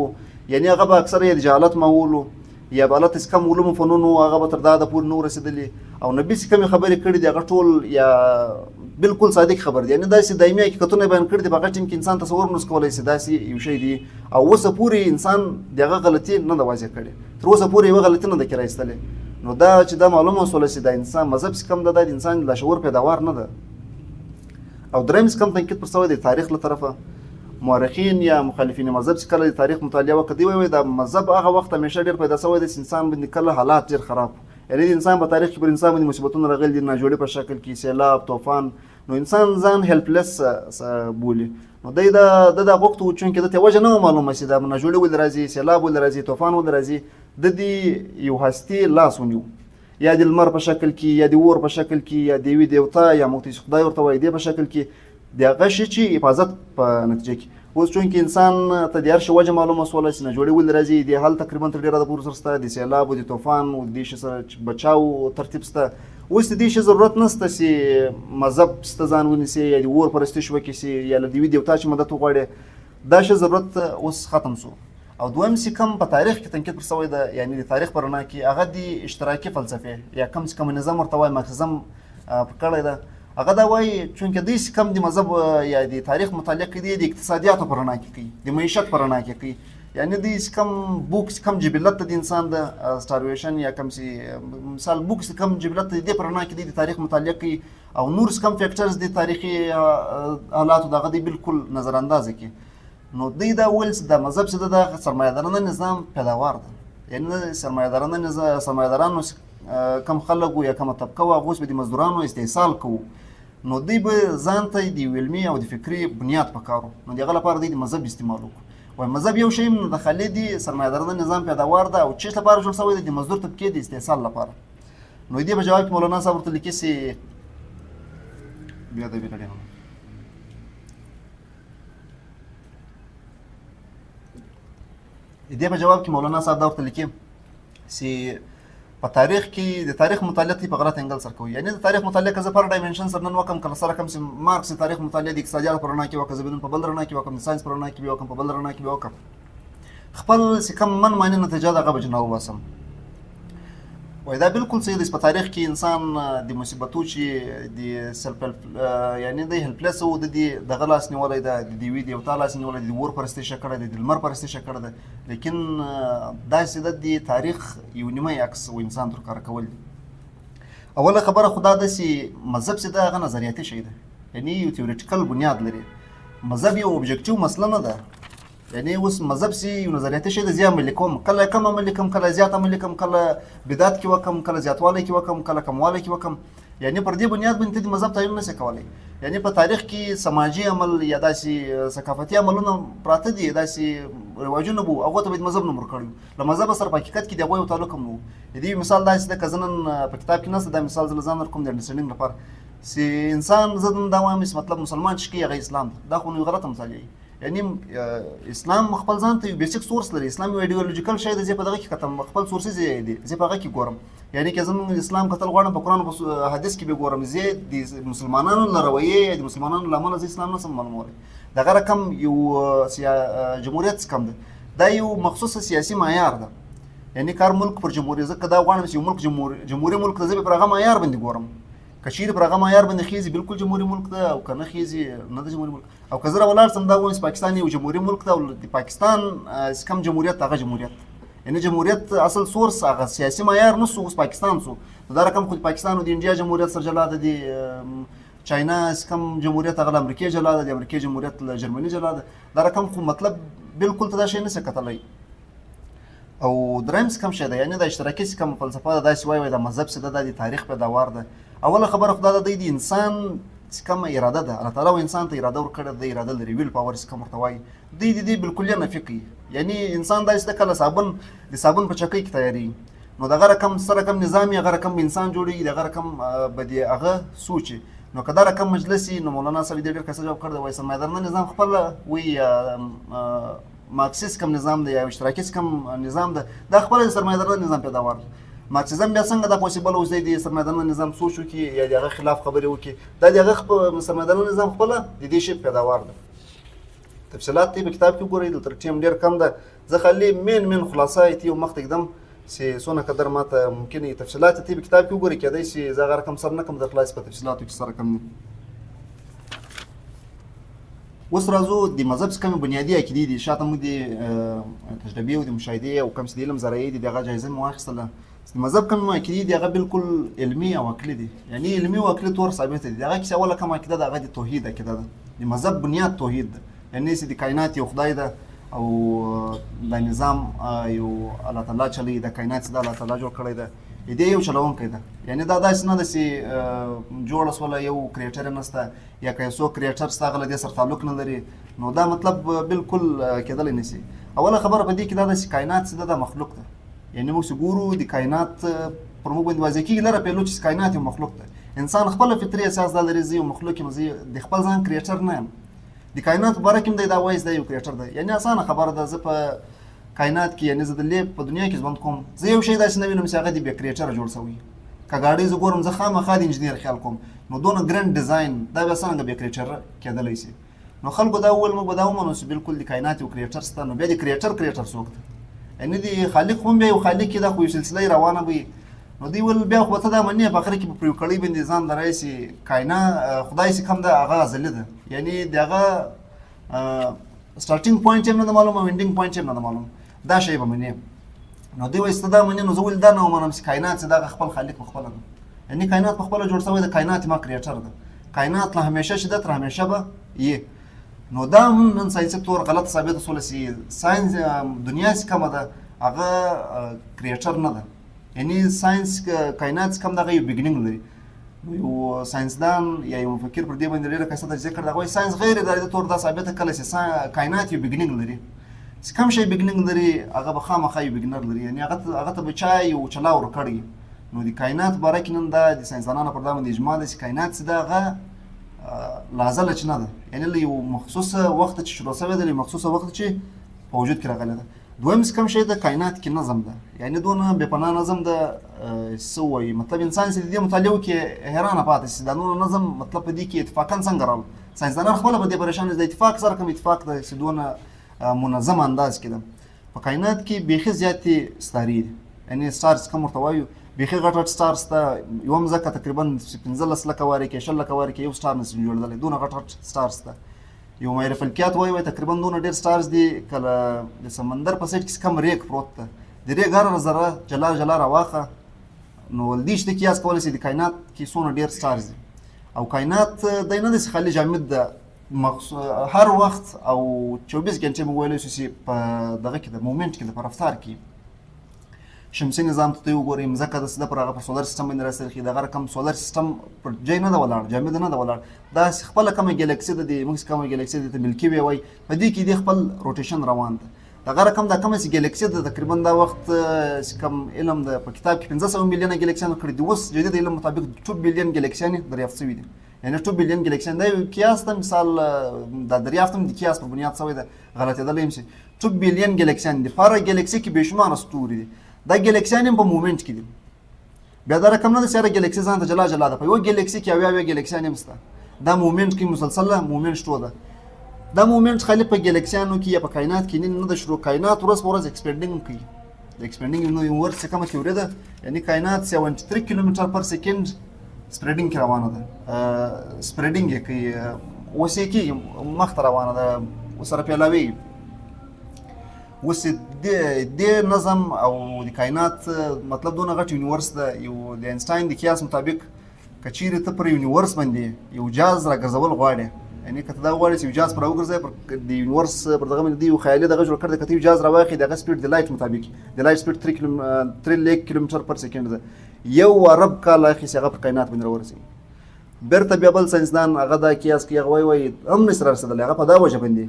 یعنی هغه به اکثر د جهالت ماحول یا بالات اس کم علوم فنونو هغه به تر دا د پور نور رسیدلی، او نبی څخه کم خبرې کړي دی هغه ټول یا بالکل صادق خبر دی، یعنی داسې دایمي حقیقتونه بیان کړي دي په هغه ټیم کې انسان تصور نس کولای شي داسې یو شی دی، او اوسه پورې انسان دغه غلطي نه د واضح کړي، تر اوسه پورې یو غلطي نه د کړای استلې. نو دا چې دا معلومه وسوله شي د انسان مذهب څخه کم د انسان لا شعور پیداوار نه ده. او دریم څخه کم تنقید پر سوی د تاریخ له طرفه مورخین یا مخالفین مذهب چې کله د تاریخ مطالعه وکړي وي دا مذهب هغه وخت همیشه ډیر پیدا شوی د انسان باندې کله حالات ډیر خراب، یعنی د انسان په تاریخ کې پر انسان باندې مصیبتونه راغلي دي، ناجوړي په شکل کې سیلاب طوفان، نو انسان ځان هیلپلس بولي. نو د وخت چون کې د وجه نه معلومه شي دا ناجوړي ول راځي، سیلاب ول راځي، طوفان ول راځي، د دې یو هستی لاس ونیو، یا د لمر په شکل کې یا د اور په شکل کې یا د وی دیوتا یا موتی خدای ورته وای دی په شکل کې د غشي چې حفاظت په نتیجه کې. اوس چون کې انسان ته د هر شي وجه معلومه سوله چې ناجوړي ول راځي، د حل تقریبا تر ډیره د پور سره د سیلاب او د طوفان او د شي سره بچاو ترتیب سره. اوس د دې شي ضرورت نشته چې مذهب ست ځان ونیسي یا د اور پرستش وکړي یا د وی دیوتا چې مدد وغواړي، دا شي ضرورت اوس ختم شو. او دویم سی کم په تاریخ کې تنقید پر سوی ده، یعنی د تاریخ پر رڼا کې هغه د اشتراکي فلسفه یا کم څه کم نظام ورته وایي مارکسیزم په کړی ده، هغه دا وایي چونکه دوی سی کم د مذهب یا د تاریخ مطالعه کوي د اقتصادیاتو پر رڼا کې کوي، د معیشت پر رڼا کې کوي، یعنی دوی سی کم بوکس کم جبلت د انسان د سټارویشن یا کم سی مثال بوکس کم جبلت د پر رڼا کې د تاریخ مطالعه کوي، او نور کم فیکټرز د تاریخي حالات دغه دی بالکل نظر انداز کوي. نو دوی دا ولس د مذهب څخه د سرمایه‌دارانه نظام پیداوار ده، یعنی سرمایه‌دارانو کم خلک یا کم طبقه او غوښ به د مزدورانو استحصال کوو، نو دوی به ځان ته د علمي او د فکري بنیاد پکارو، نو دغه لپاره دوی د مذهب استعمال وکړو. وای مذهب یو شی نه د خالدي سرمایه‌دارانه نظام پیداوار ده او چې لپاره جوړ شوی د مزدور طبقه د استحصال لپاره. نو دې په جواب کې مولانا صاحب ورته لیکي سي بیا د بیرته دې په جواب کې مولانا صاحب دا ورته لیکي چې په تاریخ کې د تاریخ مطالعه په غلط انګل سره کوي، یعنی د تاریخ مطالعه که زه پر ډایمنشن سره نن وکم کله سره کم چې مارکس تاریخ مطالعه د اقتصادیات پر رڼا کې وکړم، زبیدون په بل رڼا کې وکړم، د ساينس پر رڼا کې وکړم، په بل رڼا کې وکړم، خپل چې کم من معنی نتیجه دغه بجناو واسم. وای دا بالکل صحیح دی په تاریخ کې انسان د مصیبتو چې د سلف یعنی د هیلپلس او د دغه لاس نیولای ده، د وی دیوتا لاس نیولای د ور پرستش کړه د لمر پرستش کړه ده، لیکن دا چې د تاریخ یو نیمه عکس و انسان تر کار کول. اوله خبره خدا ده چې مذهب څه ده، هغه نظریاتي شی ده، یعنی یو تیوریټیکل بنیاد لري. مذهب یو اوبجیکټیو مسله نه ده، یعنی اوس مذهب سی یو نظریاتي شی د زیات عمل کوم، کله کم عمل کوم، کله زیات عمل کوم، کله بدعت کې وکم، کله زیاتوالی کې وکم، کله کموالی کې وکم، یعنی پر دې بنیاد باندې د مذهب تعین نشي کولای. یعنی په تاریخ کې سماجی عمل یا داسې ثقافتي عملونه پراته دي، داسې رواجونه بو هغه ته د مذهب نه مرکړو، له مذهب سره په حقیقت کې د یو تعلق هم نو. دې مثال داسې د کزنن په کتاب کې نشته، دا مثال ځل کوم د انډرسټینډینګ لپاره سی انسان زدن دا وایم مطلب مسلمان چې هغه اسلام دا خو نه غلط مثال دی، یعنی اسلام خپل ځان ته یو بیسیک سورس لري، اسلام یو ایډیولوژیکل شی دی، زه په دغه کې کتم خپل سورسز دی، زه په هغه کې ګورم، یعنی که زموږ اسلام کتل غواړم په قرآن او حدیث کې به ګورم، زه د مسلمانانو له رویې د مسلمانانو له امله زه اسلام نسم معلومولی. دغه رقم یو جمهوریت کم ده، دا یو مخصوص سیاسي معیار ده، یعنی کار ملک پر جمهوریت زه که دا غواړم چې یو ملک جمهوري ملک ته زه په هغه معیار باندې ګورم، که چیرې پر هغه معیار باندې خیزي بالکل جمهوري ملک ده، او که نه خیزي نه د جمهوري ملک، او که زه راولاړ سم دا وایم چې پاکستان یو جمهوري ملک ده او د پاکستان کم جمهوریت هغه جمهوریت، یعنی جمهوریت اصل سورس هغه سیاسي معیار نه سو، اوس پاکستان سو، دا رقم خو پاکستان او د انډیا جمهوریت سره جلا ده، د چاینا کوم جمهوریت هغه امریکای جلا ده، د امریکای جمهوریت له جرمني جلا ده. دا رقم خو مطلب بالکل ته دا شی نشي کتلی. او دریم کوم شی ده، یعنی د اشتراکي کوم فلسفه ده، داسې وایي د مذهب څه ده، د تاریخ پیداوار ده. اوله خبره خو دا ده د انسان کوم اراده ده، الله تعالی انسان ته اراده ورکړې ده، اراده لري، ویل پاور کوم ورته وایي. دی بالکل نفي کوي، یعنی انسان داسې ده کله د صابون په چکۍ کې تیاري، نو دغه رقم سره کم نظام هغه رقم انسان جوړي، دغه رقم به دی هغه سوچي. نو که دا رقم مجلسي، نو مولانا صاحب دې ډېر کسه جواب کړی وایي سرمایه‌دارانه نظام خپل وی مارکسیست کم نظام دی یا اشتراکي کم نظام ده، دا خپل سرمایه‌دارانه نظام پیداوار. مارکسیزم بیا څنګه دا پوسیبل اوس دی سرمایه‌دارانه نظام سوچ وکړي یا دغه خلاف خبرې وکړي، دا دغه سرمایه‌دارانه نظام خپل د دې شی پیداوار ده. تفصیلات په کتاب کې ګورئ، د تر ټیم ډېر کم ده. زه خالي مین خلاصه ایتي او مخ اقدم سي سونه قدر ماته ممکن تفصيلات په کتاب کې وګورئ، کېدای شي زه هغه رقم سره نه کوم د خلاص په تفصیلاتو کې سره کوم. اوس راځو د مذهب څخه بنیادی عقیدې دي، شاته موږ د تجربې او د مشاهدې او کوم څه د علم زرعي دي، دغه جایزه مو واخیستله. د مذهب کوم عقیدې دي هغه بالکل علمي او عقلي دي، یعنی علمي او عقلي تور ثابت دي. دغه کې اوله کوم عقیده ده هغه د توحید عقیده ده. د مذهب بنیاد توحید ده، یعنی چې د کائنات یو خدای ده او د نظام یو الله تعالی چلی، د کائنات د الله تعالی جوړ کړی ده، دې یو چلونکی ده. یعنی دا داسې نه ده چې جوړه سوله یو کریټر نشته یا که څوک کریټر ستا هغه له دې سره تعلق نه لري، نو دا مطلب بالکل کېدلی نه شي. اوله خبره په دې کې دا ده چې کائنات څه ده، دا مخلوق ده. یعنی موږ چې ګورو د کائنات پر موږ باندې واضح کېږي لره پیلو چې کائنات یو مخلوق ده. انسان خپله فطري اساس دا لري، زه یو مخلوق یم، زه د خپل ځان کریټر نه یم. د کائنات په باره کې هم دی دا وایي دا یو کریټر ده، یعنی اسانه خبره ده. زه په کائنات کې یعنی زه د لیب په دنیا کې ژوند کوم، زه یو شی داسې نه وینم چې هغه د بې کریټره جوړ شوی. که ګاډۍ زه ګورم زه خامخا د انجینر خیال کوم، نو دونه ګرند ډیزاین دا بیا څرنګه بې کریټره کېدلی شي. نو خلکو دا وویل، موږ به دا ومنو چې بالکل د کائنات یو کریټر شته. نو بیا د کریټر څوک ده؟ یعنی د خالق هم بیا یو خالق کې ده، خو یو سلسله روانه وي. نو دوی ویل بیا خو به ته دا منې په اخر کې په یو کړۍ باندې ځان درای چې کائنات خدای چې کوم ده هغه ازلي ده، یعنی د هغه سټارټینګ پوینټ یې نه معلوم او انډینګ پوینټ یې نه معلوم، دا شی به منې. نو دوی وایي چې ته دا منې، نو زه ولې دا نه ومنم چې کائنات چې دغه خپل خالق په خپله ده، یعنی کائنات په خپله جوړ شوی ده، کائنات ما کریټر ده، کائنات له همیشه چې ده تر همیشه به یې. نو دا هم نن ساینسي طور غلط ثابته شوله چې ساینس دنیا چې کومه ده هغه کریټر نه ده، یعنی ساینس کائنات کوم دغه یو بګنینګ لري. یو ساینسدان یا یو مفکر پر دې باندې ډېره کیسه ذکر دا وایي ساینس غیر ارادي طور دا ثابته کړله چې کائنات یو بګنینګ لري. چې کوم شی بګنینګ لري هغه به خامخا یو بګنر لري، یعنی هغه ته به چا یو چلا ورکړي. نو د کائنات باره کې نن دا د ساینسدانانو پر دا باندې اجماع ده چې کائنات چې ده هغه لازله چې نه ده، یعنی له یو مخصوص وخت چې شروع شوی ده، له مخصوص وخت چې په وجود کې راغلی ده. دویم کوم شی د کائنات کې نظم ده، یعنی دونه بې پناه نظم ده. څه وایي مطلب انسان چې د دې مطالعو کې حیرانه پاتې شي دا نور نظم مطلب په دې کې اتفاقا څنګه راغله. ساینسدانان خپله په دې پریشان دي، د اتفاق سره کوم اتفاق ده چې دونه منظم انداز کې ده. په کائنات کې بیخي زیاتې ستارې دي، یعنی ستارز کوم ورته وایو، بیخي غټ ستار شته. یوه مځکه تقریبا 15 لکه وارې کې 20 لکه وارې کې یو ستار نشي جوړېدلی، دونه غټ ستار شته. یو ماهر فلکیات وایي تقریبا دونه ډېر ستارز دي، کله د سمندر په سایډ کې کم ریګ پروت ده، د ریګ هر ذره جلا راواخه، نو له دې شته قیاس کولی شي د کائنات کې څونه ډېر ستارز دي. او کائنات دی نه دی چې خالي جامد ده، هر وخت او 24 غنټې موږ ویلی شو چې په دغه کې د مومنټ کې د په رفتار کې شمسي نظام ته وګورئ، مځکه د پر هغه په سولر سیسټم باندې راڅرخي، دغه رقم سولر سیسټم پر ځای نه ده ولاړ، جامد نه ده ولاړ، دا خپله کومه ګلیکسي ده، د موږ کومه ګلیکسي ده ملکي وی وایي، په دې کې د خپل روټیشن روان ده. دغه رقم دا کومه چې ګلیکسي ده تقریبا دا وخت چې کوم علم ده په کتاب کې 500 میلیونه ګلیکسیان کړي دي، اوس جدید علم مطابق 2 بیلیون ګلیکسیان دریافت شوي دي، یعنی 2 بیلیون ګلیکسیان دا یو قیاس ده، مثال دا دریافت هم د قیاس په بنیاد شوی ده، غلطېدلی هم شي. 2 بیلیون ګلیکسیان دي، په هره ګلیکسي کې بېشماره ستوري دي، دا ګلیکسیان هم په مومنټ کې دي. بیا دا رقم نه ده چې هره ګلیکسي ځان ته جلا ده، په یوه ګلیکسي کې اویا ګلیکسیان هم شته، دا مومنټ کې مسلسله مومنټ شته ده. دا مومنټ خالي په ګلیکسیانو کې یا په کائنات کې نه ده شروع، کائنات ورځ په ورځ ایکسپینډینګ هم کوي. د ایکسپینډینګ نو یو ورځ کومه تیوري ده، یعنی کائنات 73 کیلومتر پر سکند سپریډینګ کې روانه ده، سپریډینګ یې کوي، اوس یې کېږي مخ ته روانه ده، ورسره پیلاوي. اوس دې نظم او د کائنات مطلب دونه غټ یونیورس ده، یو د اینسټاین د قیاس مطابق که که چیرې ته پر یونیورس باندې یو جاز راګرځول غواړې، یعنی که ته دا غواړې چې یو جاز پر راوګرځوې پر د یونیورس پر دغه باندې یو خیالي دغه جوړ کړی، که ته یو جاز راواخلې د هغه سپیډ د لایټ مطابق، د لایټ سپیډ 3 کیلومتر پر سیکنډ ده، یو ارب کاله اخیستې هغه پر کائنات باندې راورسېږي. بیرته بیا بل ساینسدان هغه دا قیاس کوي، هغه وایي هم نشي رارسېدلی، هغه په دا وجه باندې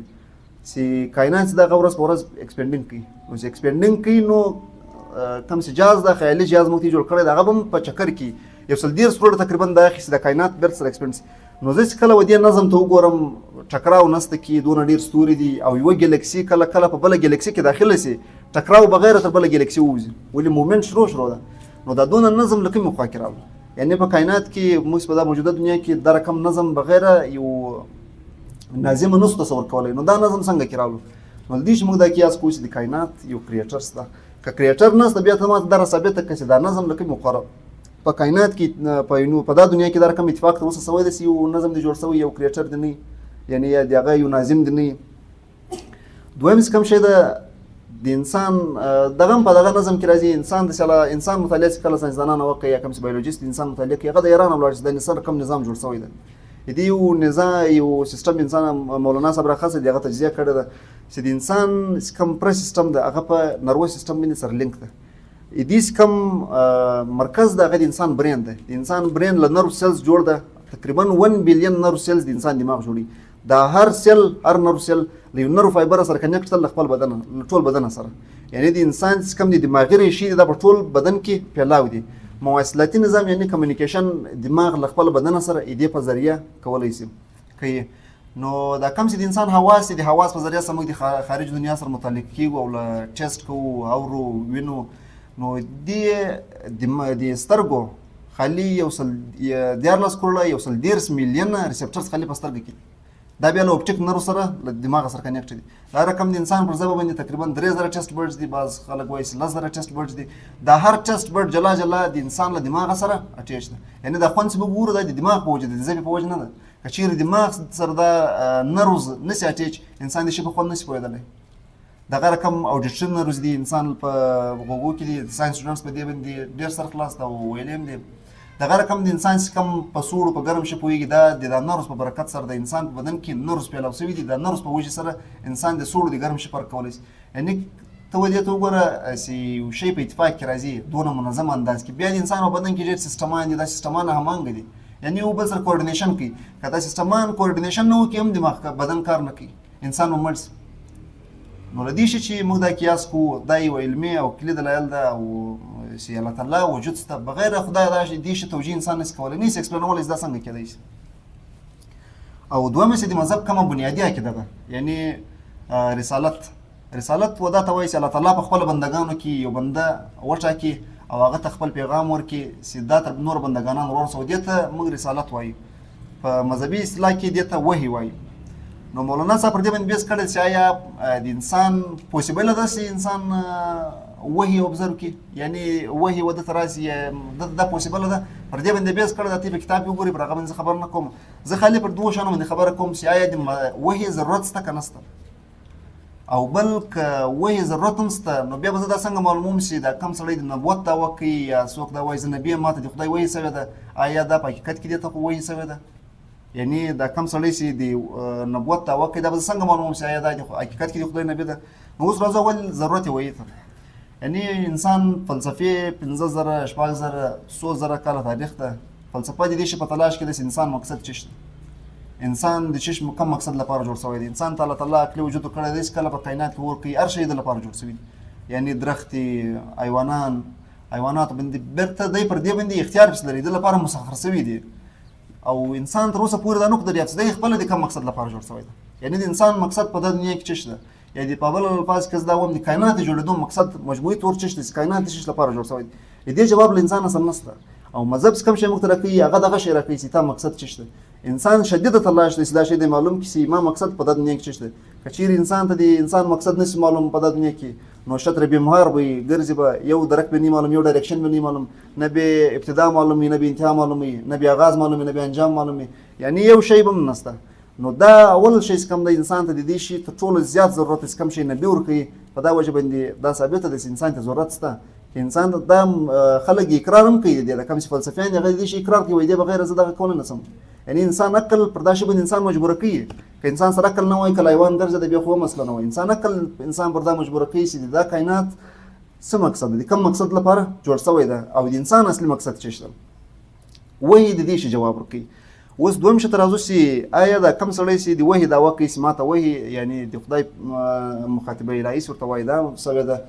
چې کائنات چې دغه ورځ په ورځ ایکسپینډینګ کوي، نو چې ایکسپینډینګ کوي نو کوم چې جاز دا خیالي جاز موږ ته جوړ کړی د هغه به هم په چکر کې 130 کروړه تقریبا دا اخیستې د کائنات بیرته سره ایکسپینډ شي. نو زه چې کله و دې نظم ته وګورم ټکراو نسته کې دونه ډېر ستوري دي او یوه ګلیکسي کله کله په بله ګلیکسي کې داخله سي ټکراو بغیر تر بله ګلیکسي ووځي، ولې مومنټ شروع ده. نو دا دونه نظم له کومې خوا کې راغلی؟ یعنې په کائنات کې موږ په دا موجوده دنیا کې دا رقم نظم بغیر یو ناظمه نسو تصور کولی، نو دا نظم څنګه کې راغلو؟ نو له دې چې موږ دا قیاس کوو چې د کائنات یو کریټر شته، که کریټر نشته بیا ته ماته دا راثابته کړه چې دا نظم له کومې خوا په کائنات کې په دا دنیا کې دا رقم اتفاق تر اوسه سوی دی چې یو نظم دی جوړ سوی، یو کریټر دی نه، یعنی د هغه یو ناظم دی نه. دویم چې کوم شی ده د انسان دغه هم په دغه نظم کې راځي. انسان مطالعه چې کله ساینسدانان وکړي یا کوم چې بایولوژیست انسان مطالعه کوي، هغه د ایران هم لاړ چې د انسان کوم نظام جوړ سوی ده، د دې یو نظام یو سیستم انسان مولانا صاحب راخصه دی هغه تجزیه کړې ده چې د انسان کوم پر سیستم ده هغه په نروس سیستم باندې سره لینک ده. دې کوم مرکز ده هغه د انسان برین ده، د انسان برین له نرو سیلز جوړ ده، تقریبا 1 بلین نرو سیلز د انسان دماغ جوړي. دا هر نرو سیل له یو نرو فایبر سره کنیکټ تل خپل بدن ټول بدن سره، یعنی د انسان کوم د دماغي ریشې د په ټول بدن کې پیلاو دي. مواصلاتي نظام یعنی کمیونیکیشن دماغ له خپل بدن سره دې په ذریعہ کولای شي کوي. نو دا کوم چې د انسان حواس د حواس په ذریعہ سمو د خارج دنیا سره متعلق کیږي او له ټیسټ کوو اورو وینو، نو د سترګو خالي یو سل 14 کروړه یو سل 10 میلیون ریسپټرز خالي په سترګو کې، دا بیا له اپټیک نرو سره له دماغ سره کنیکټ دي. دا رقم د انسان پر ژبه باندې تقریبا 3000 ټیسټ برډز دي، بعض خلک وایي 10000 ټیسټ برډز دي. دا هر ټیسټ برډ جلا جلا د انسان له دماغ سره اټیچ ده، یعنی دا خوند چې موږ ګورو دا د دماغ په وجه د ژبې په وجه نه ده. که چیرې دماغ سره دا نروز نشي اټیچ انسان د شي په خوند نشي پوهېدلی. دغه رقم اودیټري نروز دي انسان په غوږو کې دي، ساینس سټوډنټس په دې باندې ډېر سره خلاص ده او ویلي هم دي. دغه رقم د انسان چې کوم په سوړو په ګرم شي پوهېږي، دا د نروز په برکت سره د انسان په بدن کې نروز پیلاو شوي دي، د نروز په وجې سره انسان د سوړو د ګرم شي فرق کولی شي. یعنې ته دې ته وګوره چې یو شی په اتفاق کې راځي دونه منظم انداز کې، بیا د انسان په بدن کې ډېر سیستمان دي، دا سیستمان هماهنګ دي، یعنی یو بل سره کوارډینیشن کوي. که دا سیستمان کوارډینیشن نه وکړي هم دماغ بدن کار نه کوي، انسان به مړ شي. نو له دې شي چې موږ دا قیاس کوو دا یو علمي او کلي دلایل ده او چې الله تعالی وجود شته، بغیر خدای دا دې شي توجیه انسان نشي کولی، نشي ایکسپلینولی دا څنګه کېدای شي. او دویمه چې د مذهب کومه بنیادي عقیده ده، یعنی رسالت و دا ته وایي چې الله تعالی په خپلو بندګانو کې یو بنده وټاکي او هغه ته خپل پیغام ورکړي چې دا تر نور بندګانان ورسوي، دې ته موږ رسالت وایو. په مذهبي اصطلاح کې دې ته وحي وایو. نو مولانا صاحب پر دې باندې بحث کړی چې آیا د انسان پوسیبل ده چې انسان وحي ابزرو کړي، یعنی وحي وده ته راشي دا پوسیبل ده. پر دې باندې بحث کړی، دا ته په کتاب کې وګورئ، پر هغه باندې خبر نه کوم، زه خالي پر دوه شیانو باندې خبره کوم چې آیا د وحي ضرورت شته که نشته، او بل که وحي ضرورت هم شته نو بیا به زه دا څنګه معلوموم چې دا کوم سړی د نبوت دعوه کوي یا څوک دا وایي زه نبي یم ماته د خدای وحي شوې ده، آیا دا په حقیقت کې دې ته خو وحي شوې ده؟ یعنی دا کوم سړی چې د نبوت دعوه کوي دا به زه څنګه معلوموم چې آیا دا د حقیقت کې د خدای نبي ده؟ نو اوس راځه اول ضرورت یې وحي ته. یعنی انسان فلسفې 50,000 شپږ زره کاله تاریخ ده. فلسفه د دې شي په تلاش کې ده چې انسان مقصد څه شته، انسان د څه کوم مقصد لپاره جوړ شوی دی. انسان ته الله تعالی عقلي وجود کړی دی چې کله په کائنات کې ورکوي هر شی د لپاره جوړ شوی دی، یعنی درختې حیوانات باندې بیرته دی پر دې باندې اختیار پس لري، د لپاره مسخر شوی دی. او انسان تر اوسه پورې دا نه دریافت دی خپل د کوم مقصد لپاره جوړ شوی دی. یعنی د انسان مقصد په دې دنیا کې څه شته، یعنی په بل الفاظ کې دا وم د کائنات جوړېدو مقصد مجموعي طور څه شته چې کائنات څه لپاره جوړ شوی دی. دې جواب له انسان سم نشته. او مذهب کوم شی موږ ته راکوي هغه دغه شی راکوي چې تا مقصد څه شته. انسان شدید تلاش دی چې دا شی د معلوم کړي چې ما مقصد په دې دنیا کې څه شته. که چیرې انسان ته د انسان مقصد نشي معلوم په دې دنیا کې نو شطر بیمار به ګرځي، به یو درک به نه معلوم، یو ډایرکشن به نه معلوم، نه به ابتدا معلومي، نه به انتها معلومي، نه به آغاز معلومي، نه به انجام معلومي، یعنی یو شی به نشته. نو دا اول شی کوم د انسان ته د دې شی ته ټول زیات ضرورت کوم شی نه به ورکوي، په دا وجه باندې دا ثابته ده چې انسان ته ضرورت شته انسان دا خلک اقرار هم کوي د کوم فلسفیان هغه دې شي اقرار کوي د بغیر زه دغه کول نه سم. یعنی انسان عقل پر دا شی باندې انسان مجبور کوي که انسان سره عقل نه وای کله حیوان ګرځي د بیا خو مسله نه وای انسان عقل انسان پر دا مجبور کوي چې دا کائنات څه مقصد دی کوم مقصد لپاره جوړ شوی ده او د انسان اصلي مقصد څه شته وای د دې شی جواب ورکړي. اوس دویم شته راځو چې آیا دا کم سړی چې د وحی دا واقعي سماته وحی یعنی د خدای مخاطبه الهی ورته وای دا سوی ده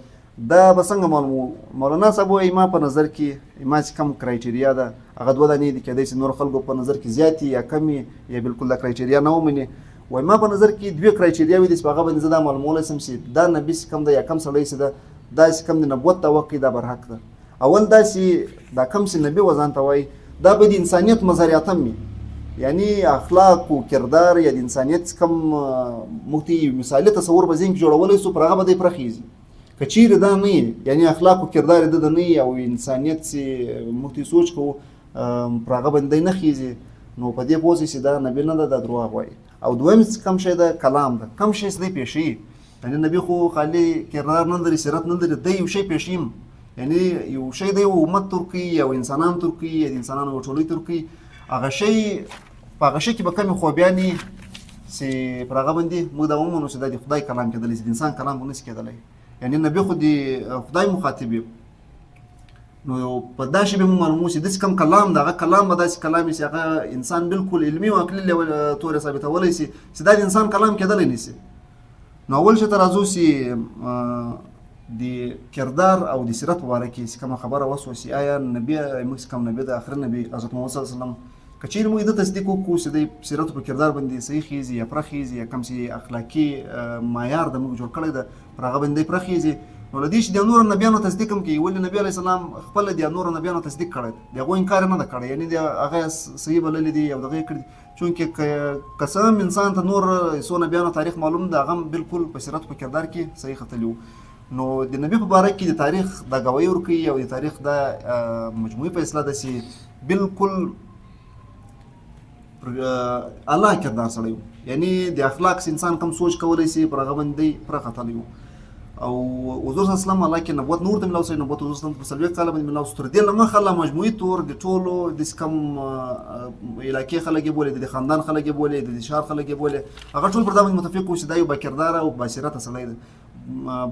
دا به څنګه معلومو. مولانا صاحب وایي ما په نظر کې ما چې کم کرایټیریا ده هغه دوه دانې دي کېدای شي نور خلکو په نظر کې زیاتې یا کمې یا بالکل دا کرایټیریا نه ومني. وایي ما په نظر کې دوې کرایټیریاوې دي چې په هغه باندې زه دا معلومولی شم چې دا نبي چې کم ده یا کم سړی چې ده دا چې کم د نبوت توقع دا برحق ده. اول دا چې دا کم چې نبي وځان ته وایي دا به د انسانیت مظهریات هم وي یعنی اخلاق او کردار یا د انسانیت کم موږ ته مثالي تصور به ذهن کې جوړولی سو پر هغه به دی پرخیږي. که چیرې دا نه یعنی اخلاق او کردار د نه او انسانیت چې موږ ته سوچ کوو پر هغه باندې نه خیږي نو په دې پوه شئ چې دا نبي نه ده دا دروغ وایي. او دویم کم شی ده کلام ده کم شی چې دی پیښوي یعنی نبي خو خالي کردار نه لري سیرت نه لري دی یو شی پیښوي یعنی یو شی دی امت ترکی او انسانان ترکی د انسانانو ټولۍ ترکی هغه شی په هغه شی کې به کمې خوبیانې چې پر هغه باندې موږ دا ومنو چې دا د خدای کلام کېدلی چې د انسان کلام به نشي کېدلی یعنی نبی خو د خدای مخاطب نو په دا شی به مو معلومو چې داسې کوم کلام د هغه کلام به داسې کلام وي چې هغه انسان بالکل علمي او عقلي تورې ثابتولی شي چې دا د انسان کلام کېدلی نه شي. نو اول شی ته راځو چې د کردار او د سیرت په باره کې چې کومه خبره وسوه چې آیا نبي موږ کوم نبي د آخر نبي حضرت محمد صلی الله علیه وسلم که چیرې موږ د تصدیق وکړو چې د سیرت په کردار باندې صحیح خیزي یا پوره خیزي یا کوم چې اخلاقي معیار د موږ جوړ کړی ده پر هغه باندې پوره خیزي نو له دې چې د نورو نبیانو تصدیق هم کوي ولې نبي علیه السلام خپل د نورو نبیانو تصدیق کړی د هغوی انکار نه ده کړی یعنی د هغه صحیح بللی دي او دغه یې کړي چونکې که څه هم انسان ته نور څو نبیانو تاریخ معلوم ده هغه هم بالکل په سیرت په کردار کې صحیح ختلي وو. نو د نبي په باره کې د تاریخ د ګواهي ورکوي او د تاریخ د مجموعي فیصله ده چې بالکل الله کردار سړی و یعنی د اخلاق انسان کم سوچ کولی شي پر هغه باندې پوره ختلی وو. او حضور صلی الله علیه وسلم الله کې نبوت نور ته ملاو شوی نبوت حضور صلی الله علیه وسلم په څلوېښت کاله باندې ملاو شو. تر دې نه مخه لا مجموعي طور د ټولو داسې کم علاقې خلک یې بولي د خاندان خلک یې بولي د ښار خلک یې بولي هغه ټول پر دا باندې متفق وو چې دا یو باکرداره او باصیرته سړی دی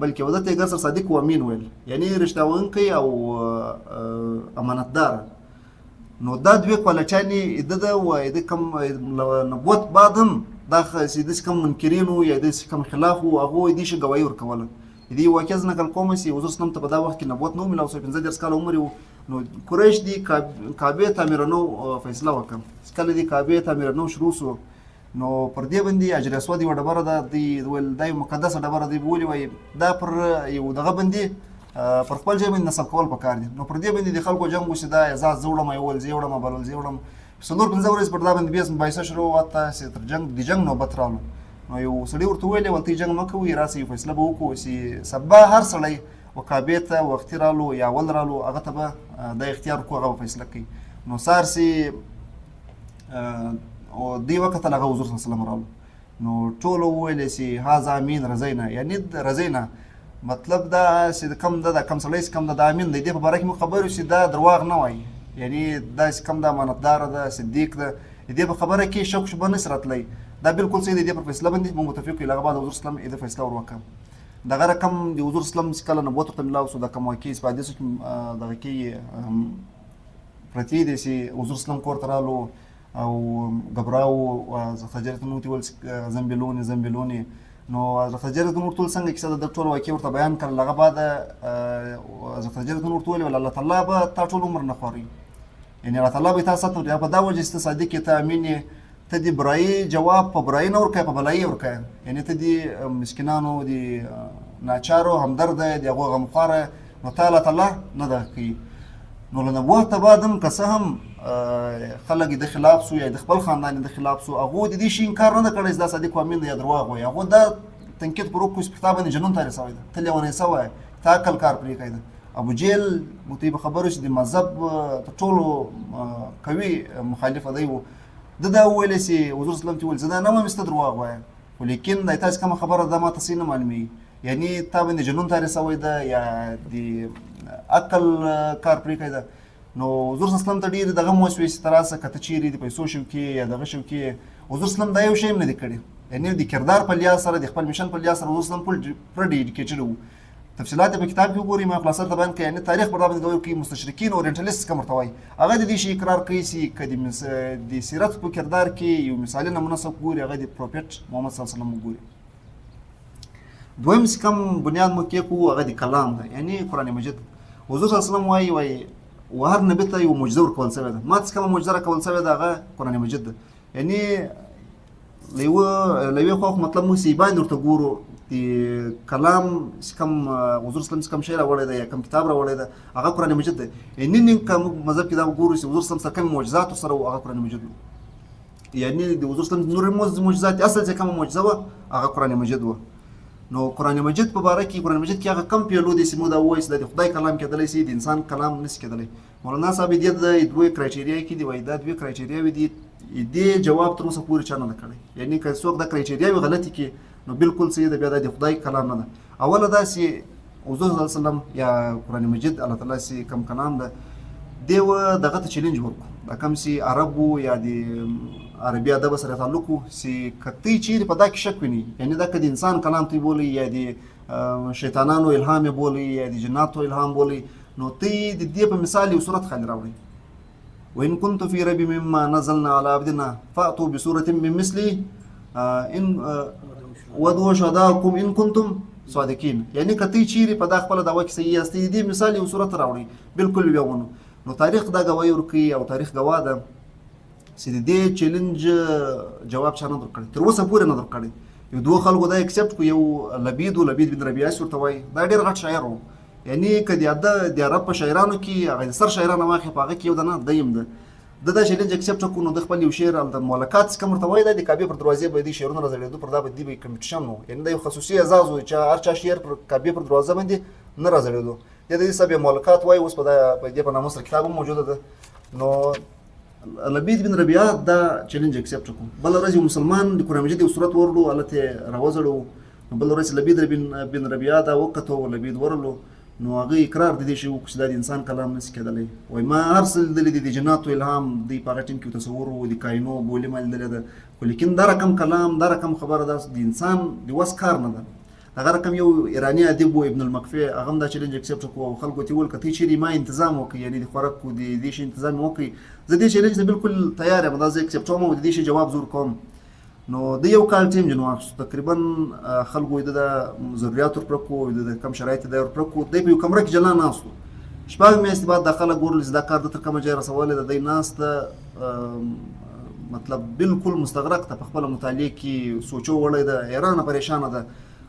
بلکې ودته یې ګر سر صادق و امین ویل یعنی رښتیا ویونکی او امانتدار. نو دا دوی کوالټیانې د ده و د کوم نبوت بعد هم دا چې داسې کم منکرین وو یا داسې کم خلاف وو هغو دې شي ګواهي ورکوله. د دې واقعه زه نقل کوم چې حضور صلی الله علیه وسلم ته په دا وخت کې نبوت نه و میلاو شوی 15 کاله عمر وو. نو قریش دي کعبې تعمیرنو فیصله وکړه چې کله دې کعبې تعمیرنو شروع سو نو پر دې باندې حجر اسود یوه ډبره ده دا یو مقدسه ډبره دی بولي وایي دا پر یو دغه باندې پر خپل ځای باندې نصب کول پکار دي. نو پر دې باندې د خلکو جنګ وشي دا اعزاز زه وړم یول زه وړم بلل زه وړم 4-5 ورځې پر دا باندې بیا مباحثه شروع وته چې تر د جنګ نوبت رالو. نو یو سړي ورته ویلې ولته جنګ مه کوئ راسئ یو فیصله به وکړو چې سبا هر سړی و کعبې ته وختي رالو یا اول رالو هغه ته به دا اختیار وکړو هغه به فیصله کوي. نو سهار چې دې وکتل هغه حضور صلی الله علیه وسلم رالو نو ټولو وویلې چې هذا امین رضینا یعنی رضینا مطلب دا چې کم ده دا کم سړی چې کم ده دا امین دی دې په باره کې موږ خبر یو چې دا درواغ نه وایي یعنی دا چې کم ده امانتداره ده صدیق ده دې په خبره کې شک شبه نشي راتلی دا بالکل صحیح دی دې پر فیصله باندې موږ متفق یو هغه بعد حضور صلی الله علیه وسلم فیصله ور وکړه. دغه رقم د حضور صلی الله علیه وسلم چې کله نبوت ورته ملاو شو دا کوم واقعې چې په حدیثو کې دغه کې پرتې دي چې حضور صلی الله علیه وسلم کور ته رالو او ګبراو حضرت حجرة النور ته ویل زنبلونې نو حضرت حجرة النور ټول څنګه کیسه د ټول واقعې ورته بیان کړل هغه بعد حضرت حجرة النور ته ویل الله تعالی به تا ټول عمر نه خوري یعنی الله تعالی به تا ساتو یا په دا وجه چې ته صادق یې ته امین یې ته د برایي جواب په برایي نه ورکوې په بلایي ورکوې یعنی ته د مسکینانو د ناچارو همدرده د هغو غمخواره نو تا الله تعالی نه ده کوي. نو له نبوت بعد هم که څه هم خلک د خلاف سو یا د خپل خاندان د خلاف سو هغو د دې شي انکار نه ده کړی چې دا صادق و امین دی یا درواغ وایي هغو دا تنقید پر وکړو چې په تا باندې جنون تارې سوی ده ته لیونی سوی تا عقل کار پرې کوي ده. ابو جهل موږ ته به خبرو چې د مذهب تر ټولو قوي مخالفه دی و ده دا وویلی چې حضور صلی الله علیه وسلم ته ویل زه دا نه وایم چې ته درواغ وایه خو لیکن دا تاسې کومه خبره ده ما ته صحیح نه معلومېږي یعنی تا باندې جنون تارې سوی ده یا د عقل کار پرې کوي. نو حضور صلی الله علیه وسلم ته ډېرې دغه وسوسې تر راسه که ته چیرې د پیسو شوکې یا دغه شوکې، حضور صلی الله علیه وسلم دا یو شی هم نه دی کړی. یعنې د کردار په لحاظ سره، د خپل میشن په لحاظ سره حضور صلی الله علیه وسلم پوره ډیډیکیټډ وو. تفصیلات په کتاب کې وګورئ، ما خلاصه ته بیان کړی. یعنې تاریخ پر دا باندې ګورئ کې مستشرقین اورینټلیست کوم ورته وایي، هغه د دې شي اقرار کوي چې که د سیرت په کردار کې یو مثالي نمونه څوک ګوري، هغه د پروفیټ محمد صلی الله علیه وسلم وګوري. دویم چې کوم بنیاد مو کېښود هغه د کلام ده، یعنې قرآن مجید. حضور صلی الله علیه وسلم وایي هر نبي ته یو معجزه ورکول شوې ده، ما ته چې کومه معجزه راکول شوې ده هغه قرآن مجید ده. یعنې له یوې خوا مطلب موږ چې باندې ورته ګورو د کلام چې کوم حضور صلی الله علیه وسلم چې کوم شی راوړی ده یا کوم کتاب راوړی ده هغه قرآن مجید ده. یعنې نن که موږ مذهب کې دا وګورو چې حضور صلی الله علیه وسلم سره کوم معجزات ورسره وو هغه قرآن مجید وو. یعنې د حضور صلی الله علیه وسلم نور معجزات اصل چې کومه معجزه وه هغه قرآن مجید وه. نو قرآن مجید په باره کې قرآن مجید کې هغه کم پیلو دي چې موږ دا ووایو چې د خدای کلام کېدلی شي، د انسان کلام نشي کېدلی. مولانا صاحب دې د دوه کرایټیریا کې دي، وایي دا دوه کرایټیریاوې دي، دې جواب تر اوسه پورې چا نه ده کړی. یعنې که څوک دا کرایټیریاوې غلطې کړي نو بالکل صحیح ده، بیا دا د خدای کلام نه ده. اوله دا چې حضور صلی الله علیه وسلم یا قرآن مجید الله تعالی چې کوم کلام ده دی دغه ته چیلنج ورکړو، دا کوم چې عرب وو یا د عربي ادب سره تعلق وو چې که تی چیرې په دا کې شک ویني، یعنې دا که د انسان کلام تی بولي یا د شیطانانو الهام یې بولي یا د جناتو الهام بولي، نو تی د دې په مثال یو صورت خالي راوړئ. وإن كنتم في ريب مما نزلنا على عبدنا فأتوا بسورة من مثله إن ودعوا شهداءكم إن كنتم صادقين. یعنې که تی چیرې په دا خپله دعوه کې صحیح یاستئ د دې مثال یو صورت راوړئ، بالکل بیا ونه. نو تاریخ دا ګواهي ورکوي او تاریخ ګواه ده چې د دې چیلنج جواب چا نه درکړی، تر اوسه پورې نه درکړی. یو دوه خلکو دا اکسپټ کړو، یو لبید بن ربیعه ورته وایي، دا ډېر غټ شاعر و. یعنې که د عرب په شاعرانو کې هغه د سر شاعرانه واخلې په هغه کې یو ده نه دیم ده، د دا چیلنج اکسپټ کړو. نو د خپل یو شعر د مولکات چې کوم ورته وایي دا د کعبې پر دروازې به دې شعرونه راځړېدو، پر دا به دې به کمپټیشن و. یعنې دا یو خصوصي اعزاز و چې هر چا شعر پر کعبې پر دروازه باندې نه راځړېدو. د دې سبب مولکات وایي، اوس په دې په نامه سره کتاب هم موجوده ده. نو لبید بن ربیعه دا چیلنج اکسپټ کړو. بله ورځ یو مسلمان د قرآن مجید یو صورت ورلو، هلته یې راوځړو. نو بله ورځ لبید بن ربیعه دا وکتو، لبید ورلو. نو هغه اقرار د دې شی وکړو چې دا د انسان کلام نشي کېدلی. وایي ما هر څه لیدلي دي، د جناتو الهام دی په هغه ټیم کې تصور و، د کاینو بولې ما لیدلې ده، خو لیکن دا رقم کلام دا رقم خبره ده د انسان د وس کار نه ده. هغه رقم یو ایراني ادیب و ابن المکفي، هغه هم دا چیلنج اکسپټ کړو او خلکو ته وویل که ته چیرې ما تنظام وکړي، یعنې د خوراک د دې شي تنظام وکړي، زه دې چیلنج ته بالکل تیار یم، دا زه اکسپټوم او د دې شي جواب زور کوم. نو د یو کال ټیم جن واخیستو، تقریبا خلکو د ضروریات ورپوره کړو، د کم شرایط دی ورپوره کړو. دی په یو کمره کې جلا ناست و، شپږ میاشتې بعد دا خلک ګورل چې دا کار ده تر کومه ځای رسولی ده. دی ناسته مطلب بالکل مستغرق ته په خپله مطالعې کې سوچو وړی ده، حیرانه پریشانه ده.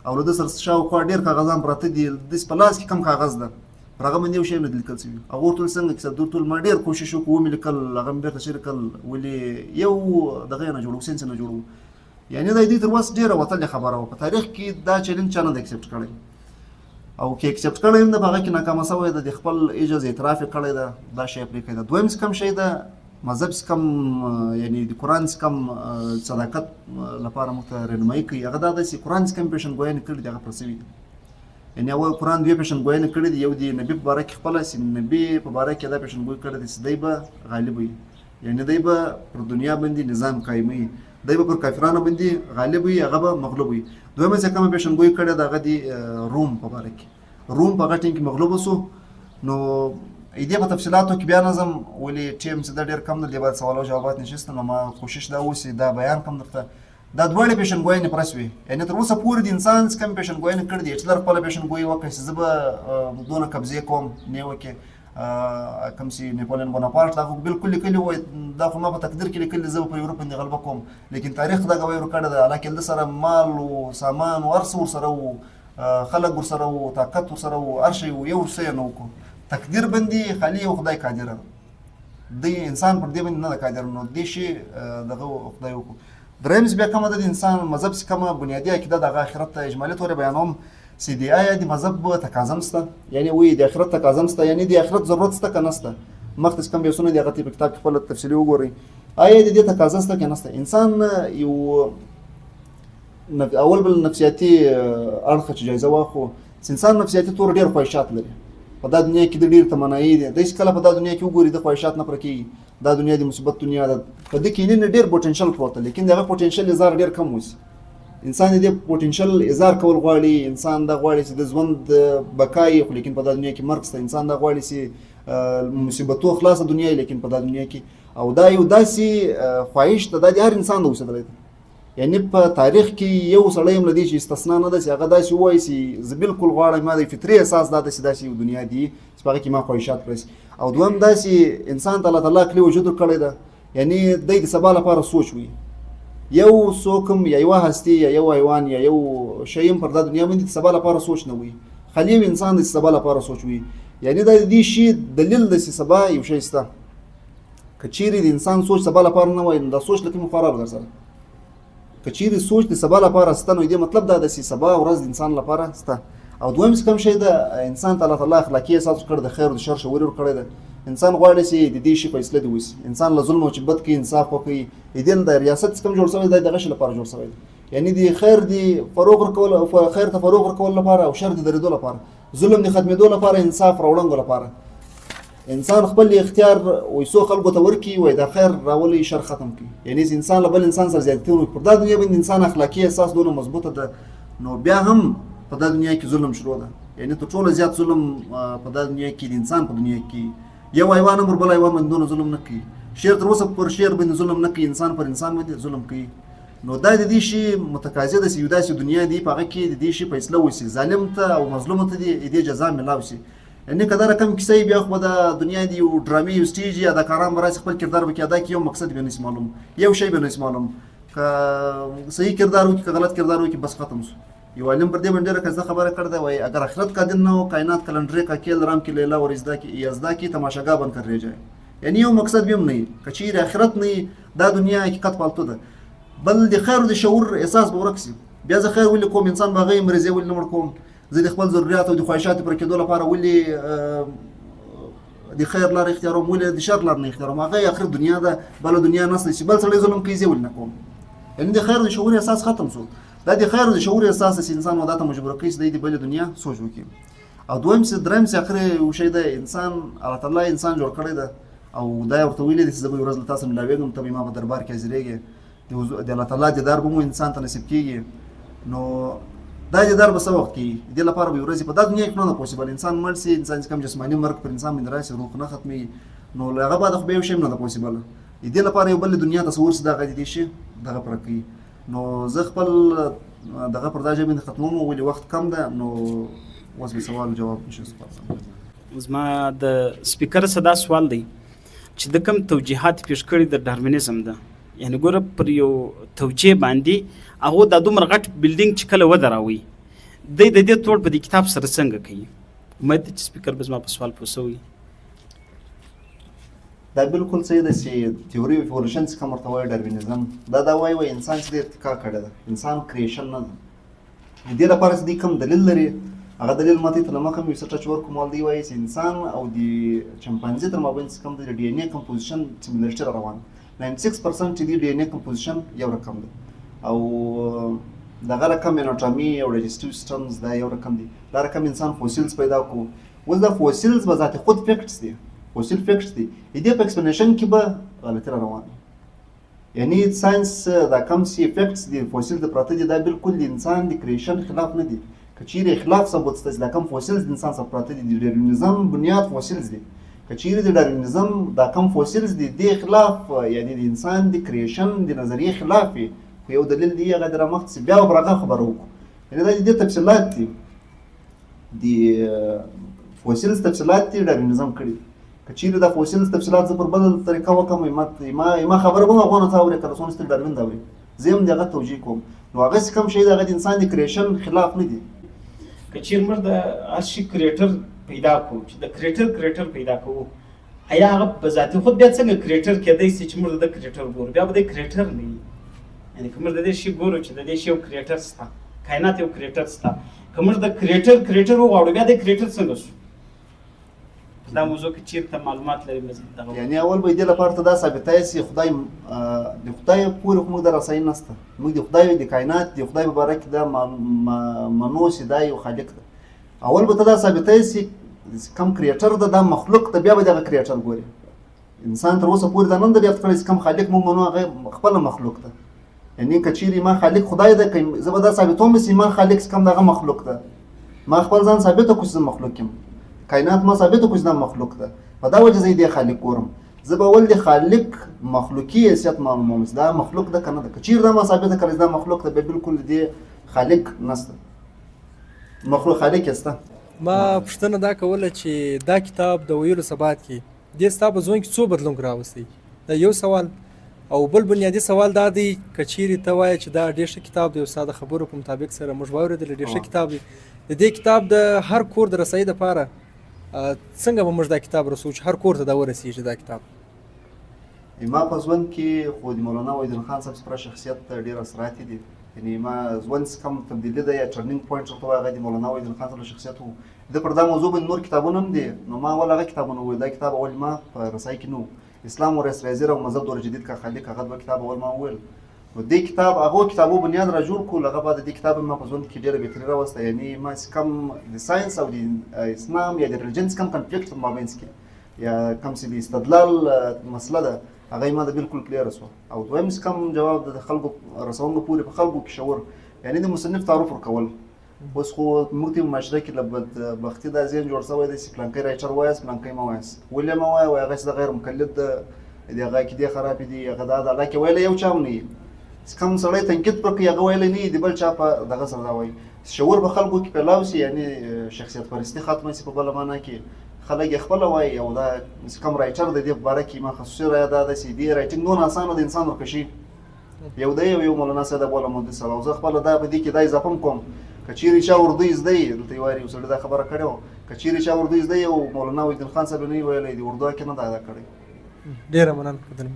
او له ده سره شاوخوا ډېر کاغذان پراته دي، داسې په لاس کې کم کاغذ ده، پر هغه باندې یو شی هم نه دي لیکل شوي. هغه ورته ویل څنګه کیسه؟ ورته ویل ما ډېر کوشش وکړو ومې لیکل، هغه مې بېرته شریکل، ولې یو دغه یې نه جوړو، سینس یې نه جوړو. یعنې دا دې تر اوسه ډېره وتلې خبره وه. په تاریخ کې دا چیلنج چا نه دی اکسپټ کړی، او که اکسپټ کړی هم ده په هغه کې ناکامه شوی ده، د خپل عجز اعتراف یې کړی ده، دا شی یې پرېښی ده. دویم چې کوم شی ده مذهب چې کوم یعنې د قرآن چې کوم صداقت لپاره موږ ته رهنمایي کوي، هغه دا ده چې قرآن چې کوم پیشنګویانې کړي دي هغه پر سوي دي. یعنې اول قرآن دوې پیشنګویانې کړي دي، یو د نبي په باره کې خپله چې نبي په باره کې دا پیشنګویي کړې ده چې دی به غالب وي، یعنې دی به پر دنیا باندې نظام قایموي، دی به پر کافرانو باندې غالب وي، هغه به مغلوب وي. دویمه چې کومه پیشنګویي کړې ده هغه د روم په باره کې، روم په هغه ټیم کې مغلوب شو. نو دې په تفصیلاتو کې بیا نظم، ولې ټیم چې دا ډېر کم دی، دې باید سوال او جوابات نشسته. نو ما کوشش دا وسي دا بیان کړم درته. دا دواړه پیشنګویانې پوره سوې، یعنې تر اوسه پورې د انسان چې کوم پیشنګویانې کړي دي، هټلر خپله پیشنګویي وکړه چې زه به دونه قبضې کوم نیوه کې، کوم چې نیپولیون بوناپارټ دا خو بالکل لیکلي وایي، دا خو ما په تقدیر کې لیکلي زه به په یورپ باندې غلبه کوم، لیکن تاریخ دا ګواهي ورکړې ده. حالانکې ده سره مال و سامان و هر څه ورسره و، خلک ورسره و، طاقت ورسره و، هر شی و، یو څه یې نه وکړو. تقدیر باندې خالي یو خدای قادره ده، دی انسان پر دې باندې نه ده قادر. نو دې شی دغه خدای وکړو. دریم بیا کومه ده د انسان مذهب چې کومه بنیادي عقیده د هغه آخرت ته اجمالي توګه بیانوم چې د آیا د مذهب تقاضا شته، یعنې وایي د آخرت تقاضا شته، یعنې د آخرت ضرورت شته که نه شته. مخکې چې کوم بحثونه دي هغه ته په کتاب کې خپله تفصیلي وګورئ، آیا د دې تقاضا شته که نه شته. انسان یو اول بل نفسیاتي اړخه چې جایزه واخلو، انسان نفسیاتي طور ډېر خواهشات لري، په دا دنیا کې د ډېر تمنایي دي. داسې کله په دا دنیا کې وګوري د خواهشات نه پوره کېږي. دا دنیا د مصیبت دنیا ده. په دې کې نه ډېر پوټنشل پروت دی، لیکن د هغه پوټنشل اظهار ډېر کم وشي. انسان دې پوټنشل اظهار کول غواړي، انسان دا غواړي چې د ژوند بقای، خو لیکن په دا دنیا کې مرګ شته. انسان دا غواړي چې مصیبتو خلاصه دنیا، لیکن په دا دنیا کې او دا یو داسې خواهش ده، دا د هر انسان د اوسېدلی ده. یعنی په تاریخ کې یو سړی هم له دې چې استثنا نه ده چې هغه داسې ووایي چې زه بالکل غواړم ما د فطري اساس دا ده چې داسې یو دنیا دي چې په هغې کې ما خواهشات راسي. او دویم داسې انسان ته الله تعالی عقلي وجود ورکړی ده، یعنی دی د سبا لپاره سوچ وي. یو څوک هم یا یوه هستي یا یو حیوان یا یو شی هم پر دا دنیا باندې د سبا لپاره سوچ نه وي. خالي یو انسان د سبا لپاره سوچ وي. یعنی دا د دې شي دلیل ده چې سبا یو شی شته. که چیرې د انسان سوچ سبا لپاره نه وای نو دا سوچ له کومه خراب در سره. که چیرې سوچ د سبا لپاره شته نو دې مطلب دا ده چې سبا ورځ د انسان لپاره شته. او دویم چې کوم شی ده انسان ته الله تعالی اخلاقي اساس ورکړی د خیر او د شر شعور ورکړی ده. انسان غواړي چې د دې شي فیصله دې وشي. انسان له ظلم او چې بد کوي انصاف وکړي. دې د ریاست څخه جوړ شوی دی دغه شي لپاره جوړ شوی دی. یعنی د خیر دی فروغ ورکول او خیر ته فروغ ورکول لپاره او شر د درېدو لپاره، ظلم د ختمېدو لپاره، انصاف راوړنګو لپاره. انسان خپل اختیار وای څو خلکو ته ورکړي وای دا خیر راولي شر ختم کړي. یعنی انسان له بل انسان سره زیاتې ونه پر دا دنیا باندې انسان اخلاقي اساس دونه مضبوطه ده نو بیا هم په دا دنیا کې ظلم شروع ده. یعنی تر ټولو زیات ظلم په دا دنیا کې د انسان په دنیا کې یو حیوان پر بل حیوان باندې دونه ظلم نه کوي. شیر تر اوسه پر شیر باندې ظلم نه کوي، انسان پر انسان باندې ظلم کوي. نو دا د دې شي متقاضي ده چې یو داسې دنیا دی په هغه کې د دې شي فیصله وشي، ظالم ته او مظلوم ته د دې جزا ملاو شي. یعنی که دا رقم کیسه بیا خو د دنیا دی یو ډرامې یو سټیج یا اداکاران به راسي خپل کردار به کې ادا کړي، یو مقصد به نشي معلوم، یو شی به نشي معلوم. که صحیح کردار وکړي که غلط کردار وکړي بس ختم شو. یو عالم پر دې باندې ډېره ښایسته خبره کړې ده، وایي اگر آخرت کا دن نہ ہو کائنات کلنڈرے کا کھیل رام کی لیلا اور یزدا کی تماشاگاہ بن کر رہ جائے. یعنی یو مقصد به هم نه وي که چیرې آخرت نه وي دا دنیا حقیقت پالتو ده. بل د خیر او د شعور احساس به ورک شي. بیا زه خیر ولې کوم، انسان به هغې مرضیه ولې نه مړ کوم، زه د خپل ضرورت او د خواهشاتو پوره کېدو لپاره ولې د خیر لاره اختیاروم، ولې د شر لاره نه اختیاروم. هغه آخرت دنیا ده، بله دنیا نشته چې بل سړی ظلم کوي زه ولې نه کوم. یعنی د خیر او د شعور احساس ختم شو. دا د خیر او د شعور احساس چې انسان ودا ته مجبور کوي چې د بلې دنیا سوچ وکړي. او دریم چې اخر یو شی ده، انسان الله تعالی انسان جوړ کړی ده او دا ورته ویلي دي چې زه به یو ورځ له تا سره ملاوېږم، ته به ما په دربار کې حاضرېږې، د الله تعالی دیدار به مو انسان ته نصیب کېږي. نو دا دیدار به څه وخت کېږي؟ دې لپاره به یو ورځ په دا دنیا کې نه ده پوسیبل. انسان مړ شي، انسان چې کوم جسماني مرګ پر انسان باندې راشي، روح نه ختمېږي، نو له هغه بعد خو بیا یو شی هم نه ده پوسیبل. دې لپاره یو بل دنیا تصور چې دغه دې شي دغه پوره کوي. نو زه خپل دغه پر دا ژبه باندې ختموم ولې وخت کم ده. نو اوس به سوال جواب نشي سپارم. زما د سپیکر صدا سوال دی چې د کوم توجیهات پیش کړي د ډارمینیزم ده. یعنی ګوره پر یو توجیه باندې هغه د دومره غټ بلډینګ چې کله ودروي دی د دې توړ په دې کتاب سره څنګه کوي. امید چې سپیکر به زما په سوال پوسوي. دا بالکل صحیح ده چې تیوري اف ایوولوشن څخه ورته وایي ډارمینیزم. دا وایي انسان چې د ارتقا کړی ده، انسان کریشن نه ده. دې لپاره چې دوی کوم دلیل لري هغه دلیل ماته ته مخه مې ریسرچ ورکوم. دی وایي چې انسان او د چمپانزي تر مابین څخه کوم د ډي ان اے کمپوزیشن سیمیلرټي روان 96% چې د ډي ان اے کمپوزیشن یو رقم ده او دغه رقم اناټومي او ډایجسټیو سیستمز دا یو رقم دي. دا رقم انسان فوسیلز پیدا کو. اوس دا فوسیلز به ذات خود فیکټس دي، فوسیل فیکټس دي. دې په ایکسپلینیشن کې به غلطي روان. یعنی ساينس دا کوم سي افیکټس دي فوسیل د پراته دي، دا بالکل د انسان د کریشن خلاف نه دي. که چیرې خلاف ثبوت شته چې دا کوم فوسیلز د انسان سره پراته دي، د ډارمینیزم بنیاد فوسیلز دي. که چیرې د ډارمینیزم دا کوم فوسیلز دي د خلاف، یعنی د انسان د کریشن د نظریې خلاف وي، خو یو دلیل دی هغه در مخ چې بیا به هغه خبره وکړو. یعنی دا د دې تفصیلات دي، د فوسیلز تفصیلات دي ډارمینیزم کړي. که چیرې دا فوسیلز تفصیلات زه پر بل طریقه وکړم، ما خبره به هم هغونه ته اورې که رسونه ستل ډارمین دا اوري، زه هم د هغه توجیه کوم. نو هغه چې کوم شی د هغه د انسان د کریشن خلاف نه دي. که چیرې موږ د هر شي کریټر پیدا کوو چې د کریټر پیدا کوو، آیا هغه په ذاتي خود بیا څنګه کریټر کېدی شي چې موږ د کریټر ګورو؟ بیا به د کریټر نه وي. یعنی که موږ د دې شي ګورو چې د دې شي یو کریټر شته، کائنات یو کریټر شته، که موږ د کریټر وغواړو بیا د کریټر څنګه شو؟ دا موضوع کې چیرته معلومات لري مزید؟ یعنی اول به دې لپاره ته دا ثابتای چې خدای د خدای پورې موږ د رسای نشته. موږ د خدای د کائنات د خدای مبارک دا منو چې دا یو خالق ده. اول به ته دا ثابتای چې کم کریټر ده دا مخلوق ته بیا به دغه کریټر ګوري. انسان تر اوسه پورې دا نه دریافت کړی چې کم خالق مو منو هغه خپله مخلوق ده. یعنی که چیرې ما خالق خدای ده که زه به دا ثابتوم چې ما خالق کم دغه مخلوق ده، ما خپل ځان ثابته کړو چې زه مخلوق یم، کائنات ما ثابته کړو چې دا مخلوق ده، په دا وجه زه یې دې خالق ګورم. زه به ول د خالق مخلوقي حیثیت معلوموم چې دا مخلوق ده که نه ده. که چیرې دا ما ثابته کړی چې دا مخلوق ده بیا بالکل دې خالق نشته، مخلوق خالق یې شته. ما پوښتنه دا کوله چې دا کتاب د ویلو ثبات کې دې ستا په ژوند کې څو بدلون راوستی؟ دا یو سوال. او بل بنیادي سوال دا دی که چیرې ته وایې چې دا ډېر ښه کتاب دی او ستا د خبرو په مطابق سره موږ واورېدلی ډېر ښه کتاب دی، د دې کتاب د هر کور د رسایي دپاره څنګه به موږ دا کتاب رسوو چې هر کور ته دا ورسېږي دا کتاب؟ ما په ژوند کې خو د مولانا وحیدالله خان صاحب سپاره شخصیت ډېر اثرات دي. یعنی ما ژوند څه کم تبدیلي ده یا ټرنینګ پوینټ ورته وایي هغه د مولانا وحیدالله خان صاحب شخصیت و. ده پر دا موضوع باندې نور کتابونه هم دي، نو ما اول هغه کتابونه وویل. دا کتاب اول ما په رسایي کې نه و، اسلام و رئیس وزیر او مذهب دور جدید کا خالق، هغه دوه کتاب اول ما وویل. نو دې کتاب هغو کتابو بنیاد را جوړ کړو، هغه بعد دې کتاب ما په ژوند کې ډېره بهتري راوسته. یعنی ما چې کم د ساینس او د اسلام یا د ریلیجن کم کنفلیکټ په مابینځ کې یا کم چې د استدلال مسله ده هغه ما د بالکل کلیر شو. او دویم چې کم جواب د خلکو رسونکو پورې په خلکو کې شعور، یعنی د مصنف تعارف ورکول. اوس خو موږ ته معاشره کې له بدبختي دا ذهن جوړ شوی دی چې پلانکی رایټر وایاست پلانکی مه وایاست، ولې مه وایه وایي هغه چې د غیر مقلد ده د هغه عقیدې خرابې دي، هغه دا د الله کې ویلی یو چا هم نه وي. چې کوم سړی تنقید پر کوي هغه ویلی نه وي د بل چا په دغه سره دا وایي. شعور به خلکو کې پیلاو شي، یعنی شخصیت پرستي ختمه شي په بله معنا کې، خلک یې خپله وایي. او دا چې کوم رایټر د دې په باره کې ما خصوصي رایه دا ده چې دې رایټینګ دونه اسانه د انسان ورکشي یو دی یو مولانا سید ابو الحمد صاحب. او زه خپله دا په دې کې دا اضافه هم کوم که چیرې چا اردو زده یي، دلته یې وایي یو سړي دا خبره کړې وه، که چیرې چا اردو زده یي او مولانا وحیدالله خان صاحب نه یې ویلی د اردو کې نه ده ادا کړی. ډېره مننه خدای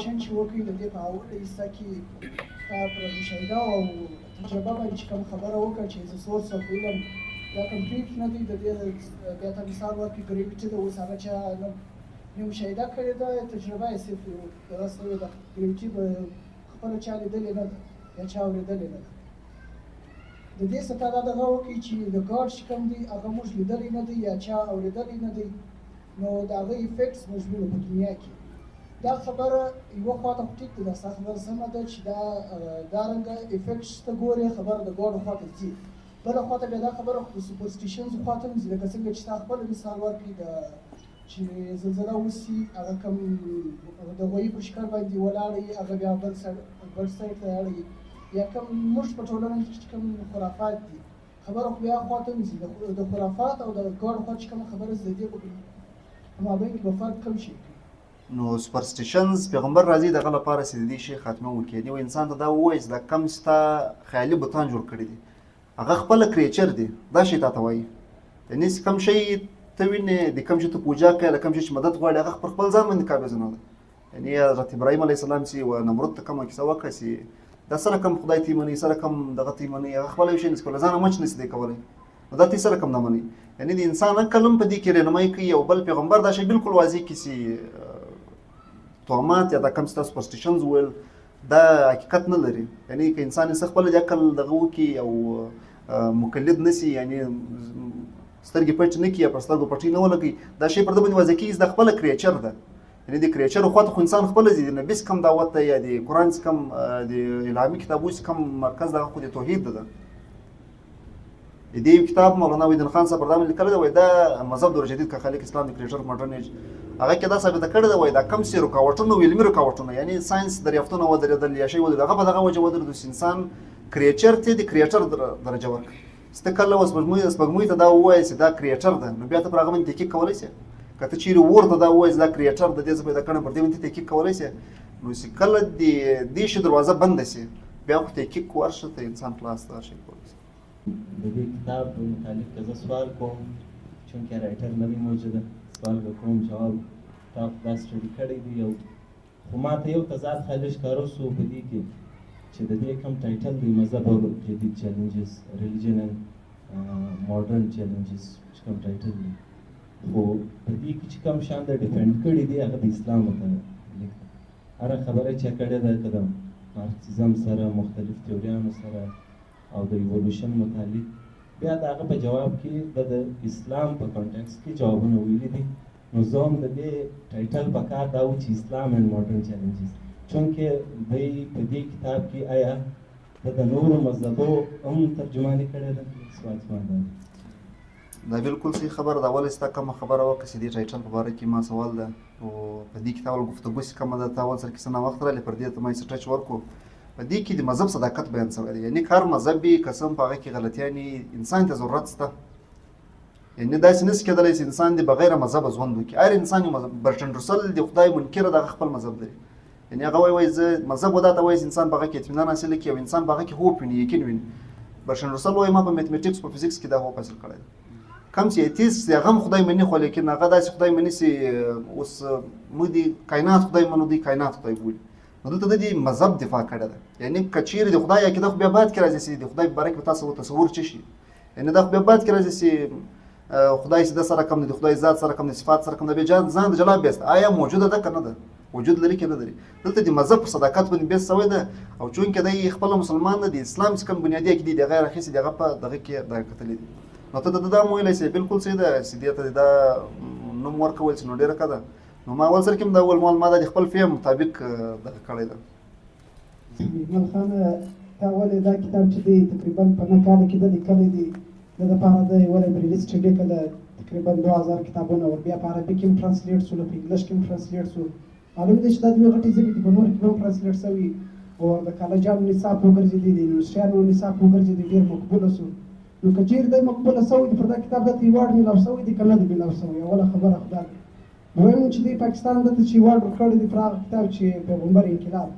شن چې وکړي د دې په اوله حصه کې پر مشاهده او تجربه باندې چې کوم خبره وکړه چې د سورس اف علم دا کمپلیټ نه دی، د دې بیا ته مثال ورکړي ګریویټي د اوس هغه چا نه مشاهده کړې ده، تجربه یې صفر دغه سوې ده، ګریویټي به خپله چا لیدلې نه ده یا چا اورېدلې نه ده. د دې څخه دا دغه وکړي چې د ګاډ چې کوم دی هغه موږ لیدلی نه دی یا چا اورېدلی نه دی، نو د هغه افیکټس موږ وینو په دنیا کې. دا خبره یوه خواته خو ټیک ده، دا ستا خبره سمه ده چې دا رنګه افیکټس ته ګورې خبره د ګاډو خواته ځي. بله خواته بیا دا خبره خو د سوپرسټیشنز خواته هم ځي، لکه څنګه چې تا خپله مثال ورکړي چې زلزله وسي هغه کوم د غویي په شکل باندې ولاړه وي هغه بیا بل سایډ ته اړوي، یا کوم موږ په ټولنه کې چې کوم خرافات دي خبره خو بیا خواته هم ځي. د خرافات او د ګاډو خوا چې کومه خبره زده دي په مابین کې به فرق کم شي. نو سوپرسټیشنز پیغمبر راځي دغه لپاره چې د دې شي خاتمه وکړي. یو انسان ته دا ووایي چې دا کم ستا خیالي بوتان جوړ کړي دي هغه خپله کریچر دی، دا شی تا ته وایي. یعنې چې کوم شی ته وینې د کوم شي ته پوجا کوي له کوم شي چې مدد غواړي هغه پر خپل ځان باندې قابض نه ده. یعنې حضرت ابراهیم علیه السلام چې و نمرود ته کومه کیسه وکړه چې دا سره کوم خدای ته مني سره کوم دغه ته مني هغه خپله یو شی نشي کولی ځانه مچ نشي دی کولی، نو دا تی سره کوم نه مني. یعنې د انسان عقل هم په دې کې رهنمایي کوي. او بل پیغمبر دا شی بالکل واضح کړي چې تهمات یا دا کوم څه سوپرسټیشنز ویل دا حقیقت نه لري. یعنې که انسان یې خپله د عقل دغه وکړي او مقلد نشي، یعنې سترګې پټ نه کړي یا پر سترګو پټۍ نه ولګوي، دا شی پر ده باندې واضح کېږي د خپله کریچر ده. یعنې د کریچر خواته خو انسان خپله ځي، د نبي څه کم دعوت ده یا د قرآن څه کم د الهامي کتابو څه کم مرکز دغه خو د توحید ده. د دې کتاب مولانا وحیدالله خان صاحب پر دا باندې لیکلی ده، وایي دا مذهب دور جدید که خالق اسلام د کریچر ماډرن ایج هغه کې دا ثابته کړې ده، وایي دا کم سي رکاوټونه و علمي رکاوټونه یعنې ساینس دریافتونه ودرېدل یا شی ودرېدل هغه په دغه وجه ودرېدو چې انسان کریچر ته د کریټر درجه ورکړي. چې ته کله سپوږمۍ ته دا ووایې چې دا کریټر ده، نو بیا ته پر هغه باندې تحقیق کولی شې. که ته چیرې اور ته دا ووایې چې دا کریټر د دې زه پیدا کړم پر دې باندې تحقیق کولی شې. نو چې کله د دې شي دروازه بنده شي بیا خو تحقیق ورشه ته انسان خلاص ته هر شی کولی شي. د دې کتاب په متعلق که زه سوال کوم چونکې رایټر نه دی موجوده سوال به کوم جواب تا دا سټډي کړی دی او خو ما ته یو تضاد خالي ښکاره شو په دې کې چې د دې کوم ټایټل دی مذهب او جدید چیلنجز ریلیجن اینډ ماډرن چیلنجز چې کوم ټایټل دی خو په دې کې چې کوم شان د ډیفینډ کړي دی هغه د اسلام متعلق هره خبره چې کړې ده که د مارکسیزم سره مختلف تیوریانو سره او د ایولوشن متعلق بیا د هغه په جواب کې د اسلام په کانټیکس کې جوابونه ویلي دي. نو زه هم د دې ټایټل په کار دا و چې اسلام اینډ ماډرن چیلنجز، چونکې دوی په دې کتاب کې آیا د نورو مذهبو هم ترجماني کړې ده؟ سوال زما دا دی. دا بالکل صحیح خبره ده. اول ستا کومه خبره وکړه چې دې ټایټل په باره کې ما سوال ده او په دې کتاب گفتگو چې کومه ده، تا اول سر کې څه ناوخت راغلی پر دې ته ما یې ټچ ورکړو. په دې کې د مذهب صداقت بیان شوی دی، یعنې هر مذهب وي قسم په هغه کې غلطیانې انسان ته ضرورت شته، یعنې داسې نشي کېدلی چې انسان د بغیر مذهبه ژوند وکړي. هر انسان یو مذهب، برټرند رسل د خدای منکره دغه خپل مذهب لري، یعنې هغه وایي زه مذهب ودا ته وایي انسان په هغه کې اطمینان حاصل کړي او انسان په هغه کې هوپ ویني، یقین ویني. برټرند رسل وایي ما په میتھمیټکس په فزیکس کې دا هوپ حاصل کړی دی. کم چې ایتیست هغه هم خدای مني، خو لیکن هغه داسې خدای مني چې اوس موږ د کائنات خدای منو، دوی کائنات خدای بولي. نو دلته د دې مذهب دفاع کړې ده، یعنې که چیرې د خدای عقیده خو بیا بعد کې راځي چې د خدای په باره کې تاسو تصور څه شي، یعنې دا خو بیا بعد کې راځي چې خدای چې د سره کم دی، د خدای ذات سره کم دی، صفات سره کم دی، بیا ځان د جلا بیست آیا موجوده ده که نه ده، وجود لري که نه لري. دلته د مذهب په صداقت باندې بیس شوی ده، او چونکې دی خپله مسلمان ده، د اسلام چې کوم بنیادي عقیدې دي هغه یې راخیستې دي، هغه په دغه کې دا کتلي دي. نو ته د دا هم ویلی چې بالکل صحیح ده چې دې ته دا نوم ورکول چې نو ډېره ښه ده. نو ما اول سر کې هم دا اول ما د خپل فهم مطابق دغه کړی ده. اجمل خان تا ولې دا کتاب چې دی تقریبا په 9 کال کې د لیکلی دی د لپاره د یو لایبرري سټډي کله تقریبا 2000 کتابونه ور بیا په عربي کې هم ترانسلیټ شو، په انګلیش کې هم ترانسلیټ شو. معلوم دی چې دا دوه غټې ژبې دي، په نور کې هم ترانسلیټ شوي او د کالجانو نصاب وګرځېدي، د یونیورسټیانو نصاب وګرځېدي، ډېر مقبوله شو. نو که چېرې دی مقبوله شوی دی، پر دا کتاب دته ایوارډ میلاو شوی دی که نه دی میلاو شوی؟ اوله خبره خو دا ده. دویم چې دی پاکستان دته چې ایوارډ ورکړی دی پر هغه کتاب چې پیغمبر انقلاب،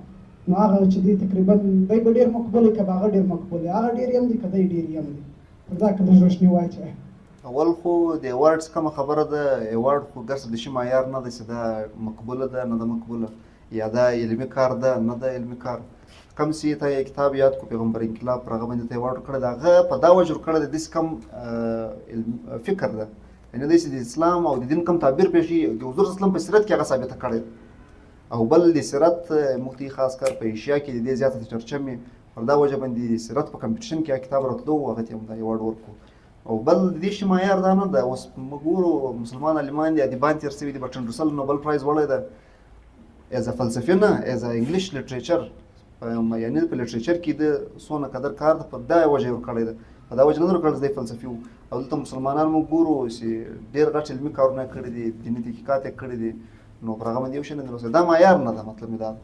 نو هغه چې دی تقریبا دی به ډېر مقبول وي که به هغه ډېر مقبول وي، هغه ډېر یم دی که دی ډېر یم دی، پر دا که لږ روشني واچوئ. اول خو د ایوارډز کومه خبره ده، ایوارډ خو ګرځ د شي معیار نه دی چې دا مقبوله ده نه ده مقبوله، یا دا علمي کار ده نه ده علمي کار. کم چې ته یې کتاب یاد کو پیغمبر انقلاب، پر هغه باندې ته ایوارډ ورکړی ده، هغه په دا وجه ورکړی ده داسې کم فکر ده، یعنې داسې د اسلام او د دین کم تعبیر پېښي د حضور اسلام په سیرت کې هغه ثابته کړې ده. او بل د سیرت موږ خاص کر په ایشیا کې د دې زیاته چرچه مې پر دا وجه باندې سیرت په کمپټیشن کې کتاب راتلو هغه ته هم دا ایوارډ ورکړو. او بل د دې شي معیار دا نه ده، اوس موږ ګورو مسلمان عالمان دي ادیبان تېر شوي دي، برټرند رسل نوبل پرایز وړی ده ایز ا فلسفي نه ایز ا انګلیش لټریچر، یعنې په لټریچر کې د څونه قدر کار ده په دا وجه یې ورکړی ده، په دا وجه نه ده ورکړی چې دی فلسفي و. او دلته مسلمانان موږ ګورو چې ډېر غټ علمي کارونه یې کړي دي، دیني تحقیقات یې کړي دي، نو پر هغه باندې یو شی نه دی. دا معیار نه ده، مطلب مې دا ده.